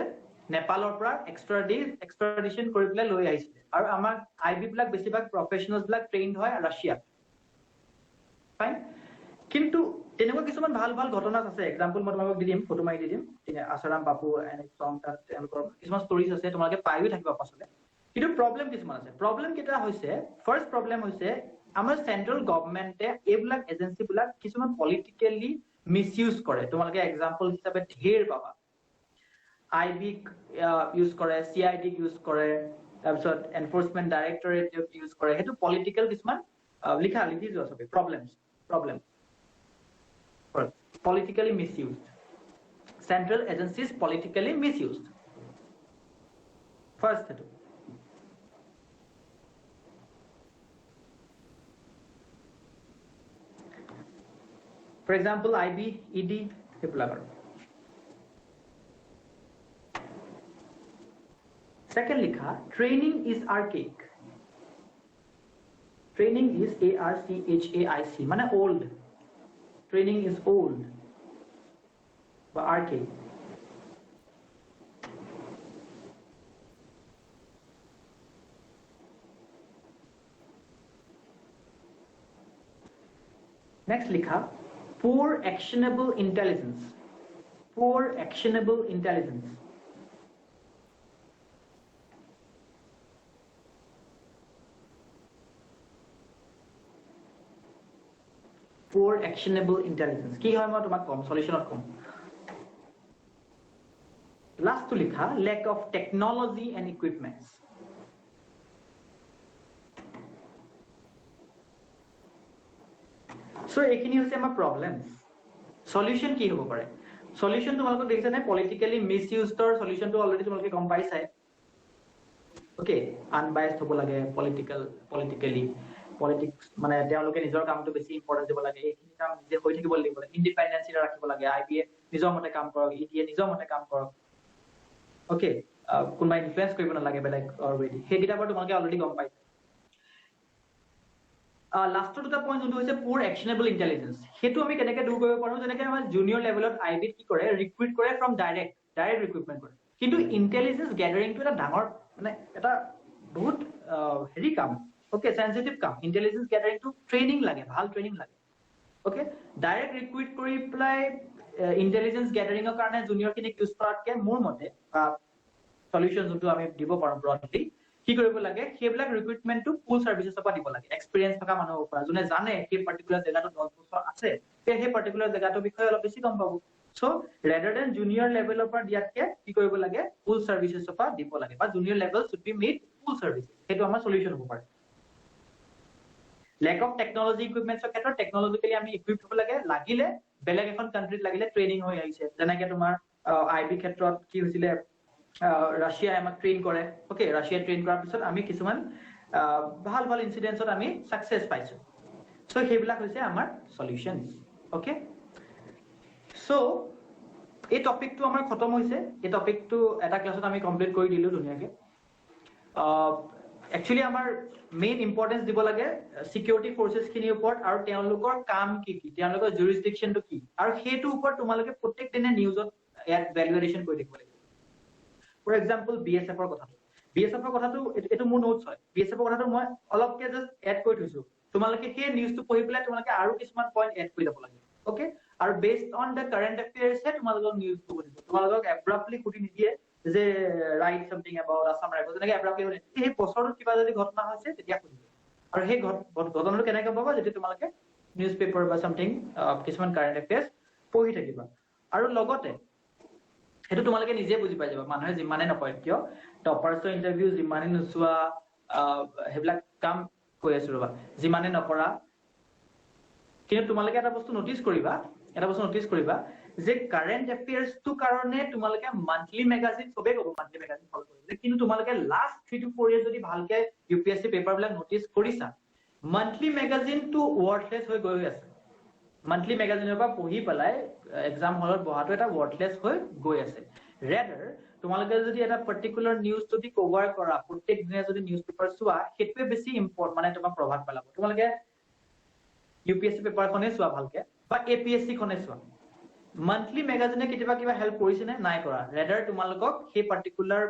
নেপালৰ পৰা এক্সট্ৰাডিশন কৰি পেলাই লৈ আহিছিল আৰু আমাৰ আইবি বিলাক বেছিভাগ প্ৰফেশনালছ বিলাক ট্ৰেইনড হয় ৰাছিয়া ফাইন কিন্তু তেনেকুৱা কিছুমান ভাল ঘটনা আছে এক্সাম্পল মই তোমাক দি দিম ফটো মাৰি দি দিম ঠিক আছে আসাৰাম বাপু এনে সং তাত তেওঁলোকৰ কিছুমান ষ্টৰিজ আছে তোমালোকে পাইও থাকিবা পাছলে কিন্তু প্ৰবলেম কিছুমান আছে প্ৰবলেম কেটা হৈছে ফাৰ্স্ট প্ৰবলেম হৈছে আমাৰ সেন্ট্ৰাল গভৰ্নমেন্টে এইবিলাক এজেন্সি বিলাক কিছুমান পলিটিক্যালি মিসইউজ কৰে তোমালোকে এক্সাম্পল হিচাপে ঢেৰ পাবা আইবি ইউজ কৰে CID ইউজ কৰে তাৰপিছত এনফোৰ্সমেন্ট ডাইৰেক্টৰেট ইউজ কৰে হেতু পলিটিক্যাল কিছুমান লিখি যোৱা সবে problem politically misused central agencies politically misused first for example IB ED second likha training is archaic training is ARCHAIC mane old training is old বা archaic. Next likha, poor actionable intelligence. Poor actionable intelligence. Poor actionable intelligence. Ki hoy moi tomak kom solution kom. Last to likha, lack of technology and equipments. So ekhini hoise amar problems. Solution ki hobo pare? Solution তোমালোকক দেখিছে না politically misused or solution to already তোমালোকে গম পাইছে. Okay, unbiased হব লাগে, politically politics মানে তেওঁলোকে নিজৰ কামটো বেছি ইম্পৰ্টেন্ট দিব লাগে, এইখিনি কাম নিজে হৈ থাকিব লাগিব, ইন্ডিপেন্ডেন্স এটা ৰাখিব লাগে, আইবিএ নিজৰ মতে কাম কৰক, ইডিএ নিজৰ মতে কাম কৰক। ওকে, কোনোবাই ইনফ্লুৱেঞ্চ কৰিব নালাগে বেলেগ অলৰেডি, সেইকেইটাৰ পৰা তোমালোকে অলৰেডি গম পাইছে। লাষ্টৰ দুটা পইণ্ট যোনটো হৈছে পুৰ একশ্যনেবল ইণ্টেলিজেঞ্চ, সেইটো আমি কেনেকৈ দূৰ কৰিব পাৰোঁ? যেনেকৈ আমাৰ জুনিয়ৰ লেভেলত আইবিত কি কৰে, ৰিক্ৰুইট কৰে ফ্ৰম ডাইৰেক্ট ৰিক্ৰুইটমেণ্ট কৰে, কিন্তু ইণ্টেলিজেঞ্চ গেডাৰিংটো এটা ডাঙৰ মানে এটা বহুত হেৰি কাম, ওকে, সেনসিটিভ কাম। ইণ্টেলিজেঞ্চ গেডাৰিংটো ট্ৰেইনিং লাগে, ভাল ট্ৰেইনিং লাগে। ওকে, ডাইৰেক্ট ৰিক্ৰুইট কৰি পেলাই ইণ্টেলিজেঞ্চ গেডাৰিঙৰ কাৰণে জুনিয়ৰখিনিক ইউজ কৰাতকৈ মোৰ মতে সলিউশ্যন যোনটো আমি দিব পাৰোঁ ব্ৰডলি, কি কৰিব লাগে, সেইবিলাক ৰিক্ৰুইটমেণ্টটো ফুল চাৰ্ভিচেছৰ পৰা দিব লাগে, এক্সপিৰিয়েঞ্চ থকা মানুহৰ পৰা, যোনে জানে সেই পাৰ্টিকুলাৰ জেগাটো 10 বছৰ আছে, সেই পাৰ্টিকুলাৰ জেগাটোৰ বিষয়ে অলপ বেছি গম পাব। চ' ৰেডাৰ দেন জুনিয়ৰ লেভেলৰ পৰা দিয়াতকে কি কৰিব লাগে, ফুল চাৰ্ভিচেছৰ পৰা দিব লাগে, বা junior level should be made full service, সেইটো আমাৰ সলিউশ্যন হ'ব পাৰে। লেক অফ টেকনলজি ইকুইপমেণ্টছৰ ক্ষেত্ৰত টেকনলজিকেলি আমি ইকুইপ হ'ব লাগে, লাগিলে বেলেগ এখন কাণ্ট্ৰিত লাগিলে ট্ৰেইনিং হৈ আহিছে, যেনেকে তোমাৰ আইবি ক্ষেত্ৰত কি হৈছিলে, ৰাছিয়াই আমাক ট্ৰেইন কৰে, ওকে, ৰাছিয়াই ট্ৰেইন কৰাৰ পিছত আমি কিছুমান ভাল ভাল ইনচিডেন্টছত আমি ছাকচেছ পাইছোঁ। চ' সেইবিলাক হৈছে আমাৰ সলিউশ্যন। ওকে, চ' এই টপিকটো আমাৰ খতম হৈছে, এই টপিকটো এটা ক্লাছত আমি কমপ্লিট কৰি দিলোঁ ধুনীয়াকৈ। একচুৱেলি আমাৰ মেইন ইম্পৰ্টেঞ্চ দিব লাগে চিকিউৰিটি ফৰ্চেছখিনিৰ ওপৰত, আৰু তেওঁলোকৰ কাম কি কি, তেওঁলোকৰ জুৰিছডিকশ্যনটো কি, আৰু সেইটোৰ ওপৰত তোমালোকে প্ৰত্যেক দিনে নিউজত ইয়াত ভেলুৱেশ্যন কৰি থাকিব লাগিব। ফৰ এক্সাম্পল BSFৰ কথাটো, BSFৰ কথাটো এইটো মোৰ নোটছ হয়, BSFৰ কথাটো মই অলপকে জাষ্ট এড কৰি থৈছোঁ, তোমালোকে সেই নিউজটো পঢ়ি পেলাই তোমালোকে আৰু কিছুমান পইণ্ট এড কৰি যাব লাগে। ওকে, আৰু বেছড অন দ্য কাৰেণ্ট এফেয়াৰ্ছহে তোমালোকক নিউজটো সুধিব, তোমালোকক এব্ৰাপ্টলি সুধি নিদিয়ে যে right something about Assam rifles, যেনেকৈ এব্ৰাপ্টলি সুধে, সেই বছৰটোত কিবা যদি ঘটনা হৈছে তেতিয়া সুধিব, আৰু সেই ঘটনাটো কেনেকৈ পাবা, যেতিয়া তোমালোকে নিউজ পেপাৰ বা চামথিং কিছুমান কাৰেণ্ট এফেয়াৰ্ছ পঢ়ি থাকিবা। আৰু লগতে সেইটো তোমালোকে নিজে বুজি পাই যাবা, মানুহে যিমানে নকয় কিয়, টপাৰ্ছৰ ইণ্টাৰভিউ যিমানে নোচোৱা, সেইবিলাক কাম কৈ আছো ৰবা, যিমানে নকৰা, কিন্তু তোমালোকে এটা বস্তু নটিচ কৰিবা যে কাৰেণ্ট এফেয়াৰ্ছটোৰ কাৰণে তোমালোকে মান্থলি মেগাজিন, চবেই ক'ব মান্থলি মেগাজিন ফলো কৰিবলৈ, কিন্তু তোমালোকে লাষ্ট 3 to 4 years যদি ভালকে UPSC পেপাৰবিলাক নটিচ কৰিছা, মান্থলি মেগাজিনটো ৱৰ্থলেছ হৈ গৈ আছে। মান্থলি মেগাজিনৰ পৰা পঢ়ি পেলাই এক্সাম হলত বহাটো এটা ৱৰ্থলেছ হৈ গৈ আছে। ৰেডাৰ তোমালোকে যদি এটা পাৰ্টিকুলাৰ নিউজ যদি কভাৰ কৰা, প্ৰত্যেক দিনে যদি নিউজ পেপাৰ চোৱা, সেইটোৱে বেছি মানে তোমাক প্ৰভাৱ পেলাব। তোমালোকে UPSC পেপাৰখনে চোৱা ভালকে, বা APSC খনে চোৱা, মান্থলি মেগাজিনে কেতিয়াবা কিবা হেল্প কৰিছে নে? নাই কৰা। ৰেডাৰ তোমালোকক সেই পাৰ্টিকুলাৰ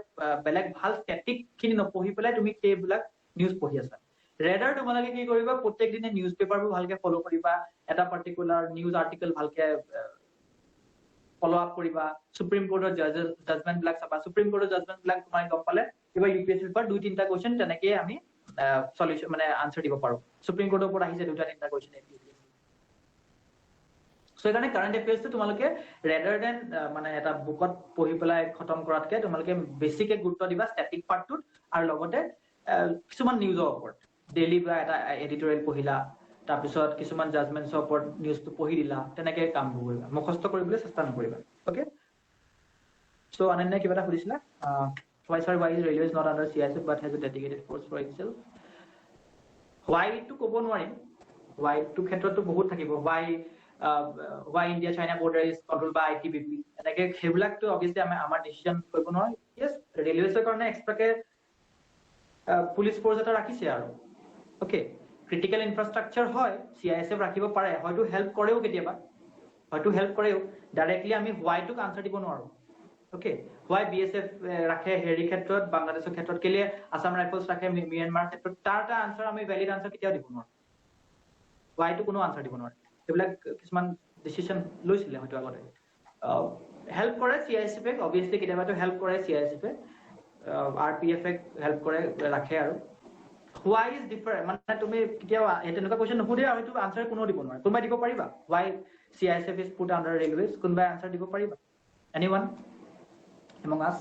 বেলেগ ভাল ষ্টেটিক খিনি নপঢ়ি পেলাই তুমি সেইবিলাক নিউজ পঢ়ি আছা। ৰেডাৰ তোমালোকে কি কৰিবা, প্ৰত্যেক দিনে নিউজ পেপাৰবোৰ ভালকে ফলো কৰিবা, এটা পাৰ্টিকুলাৰ নিউজ আৰ্টিকেল ভালকে ফলো আপ কৰিবা, সুপ্ৰিম কোৰ্টৰ জাজমেন্ট বিলাক চাবা, সুপ্ৰিম কোৰ্টৰ জাজমেন্ট বিলাক তোমাৰ গম পালে কিবা UPSC পেপাৰ 2-3টা কুৱেশ্যন তেনেকে আমি সলিউশ্যন মানে আনসাৰ দিব পাৰো। সুপ্ৰিম কোৰ্টৰ ওপৰত আহিছে 2-3টা কুৱেশ্যন। সো এইকাৰণে কাৰেণ্ট এফেয়াৰ্ছটো তোমালোকে ৰেডাৰ দেন মানে এটা বুকত পঢ়ি পেলাই খতম কৰাতকে তোমালোকে বেছিকে গুৰুত্ব দিবা ষ্টেটিক পাৰ্টটোত, আৰু লগতে কিছুমান নিউজৰ ওপৰত ডেইলি বা এটা এডিটৰিয়েল পঢ়িলা, তাৰপিছত কিছুমান জাজমেন্টছৰ ওপৰত নিউজটো পঢ়ি দিলা, তেনেকে কামবোৰ কৰিবা, মুখস্থ কৰিবলৈ চেষ্টা নকৰিবা। ওকে, সো অনন্য কিবা এটা সুধিছিলা, why is railways not under CISF but has a dedicated force for itself? why টো ক'ব নোৱাৰিম, why টো ক্ষেত্ৰতো বহুত থাকিব, why India China border is controlled by ITBP, এনেকে সেইবিলাকতো অবভিয়াসলি আমাৰ ডিসিশন কৰিব নোৱাৰি। ইয়েস, ৰেলৱেছৰ কাৰণে এক্সট্ৰাকে পুলিচ ফোৰ্স এটা ৰাখিছে আৰু। ওকে, ক্ৰিটিকেল ইনফ্ৰাষ্ট্ৰাকচাৰ হয় CISF ৰাখিব পাৰে, হয়তো হেল্প কৰেও কেতিয়াবা, হয়তো হেল্প কৰেও ডাইৰেক্টলি আমি হোৱাইটোক আনসাৰ দিব নোৱাৰো ওকে হোৱাই বিএসএফ ৰাখে হেৰি ক্ষেত্ৰত বাংলাদেশৰ ক্ষেত্ৰত কেলে আসাম ৰাইফলছ ৰাখে মিয়ানমাৰ ক্ষেত্ৰত তাৰ এটা আনসাৰ আমি ভ্যালিড আনসাৰ কেতিয়াও দিব নোৱাৰো হোৱাইটো কোনো আনসাৰ দিব নোৱাৰে এইবিলাক কিছুমান ডিসিশন লৈছিলে হয়তো আগতে হেল্প কৰে সিআইএসএফ অবভিয়াসলি কেতিয়াবাটো হেল্প কৰে সিআইএসএফ আৰপিএফ হেল্প কৰে ৰাখে আৰু why is different মানে তুমি কেতিয়াও এনেকুৱা কোৱেশ্চন নুসুধে আৰু এইটো আনসাৰ কোনো দিব নোৱাৰে কোনবাই দিব পাৰিবা why CISF is put under railways কোনবাই আনসাৰ দিব পাৰিবা anyone among us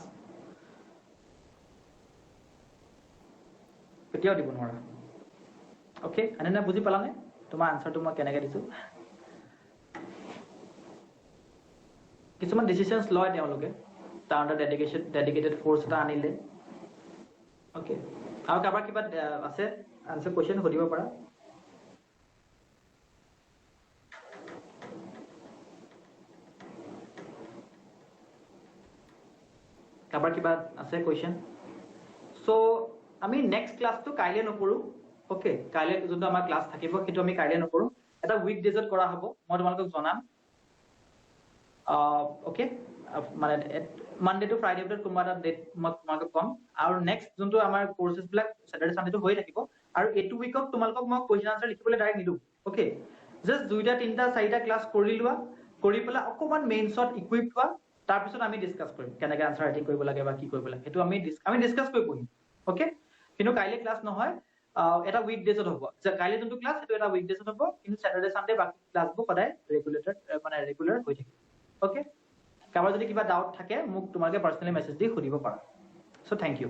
কেতিয়াও দিব নোৱাৰা ওকে আনন্দ বুজি পালানে তোমাৰ আনসাৰটো মই কেনেকৈ দিছো কিছুমান ডিসিশনস লয় তেওঁলোকে তাৰ আন্ডাৰ ডেডিকেটেড ফোৰ্স এটা আনিলে ওকে আৰু কাবাৰ কিবা আছে আনসাৰ কোৱেশ্চন সুধিব পাৰা কাবাৰ কিবা আছে কোৱেশ্চন সো আমি নেক্সট ক্লাসটো কাইলে নকৰো ওকে কাইলে যোনটো আমাৰ ক্লাস থাকিব সেইটো আমি কাইলে নকৰো এটা উইক ডেজত কৰা হ'ব মই তোমালোকক জনাম ওকে মানে মানডে টু ফ্ৰাইডে ভিতৰত কোনবা এটা ডেট মই তোমালোকক কম আৰু নেক্সট যোনটো আমাৰ কোৰ্সেস বিলাক স্যাটাৰডে সানডেটো হৈ থাকিব আৰু এটো উইকক তোমালোকক মই কোৱেশ্চন আনসাৰ লিখিবলৈ ডাইৰেক্ট নিদু ওকে জাস্ট দুইটা তিনটা চাৰিটা ক্লাস কৰি লোৱা কৰি পেলা অকমান মেইনছত ইকুইপ হোৱা তাৰ পিছত আমি ডিসকাস কৰিম কেনেকৈ আনসাৰ ৰাইটিং কৰিব লাগে বা কি কৰিব লাগে সেইটো আমি ডিসকাস কৰি পঢ়িম ওকে কিন্তু কাইলে ক্লাস নহয় এটা উইক ডেজত হ'ব যে কাইলে যোনটো ক্লাস সেইটো এটা উইক ডেজত হ'ব কিন্তু স্যাটাৰডে সানডে বাকি ক্লাসবোৰ সদায় ৰেগুলাৰ হৈ থাকিব ওকে কাৰোবাৰ যদি কিবা ডাউট থাকে মোক তোমালোকে পাৰ্সোনালি মেছেজ দি সুধিব পাৰা সো থ্যাংক ইউ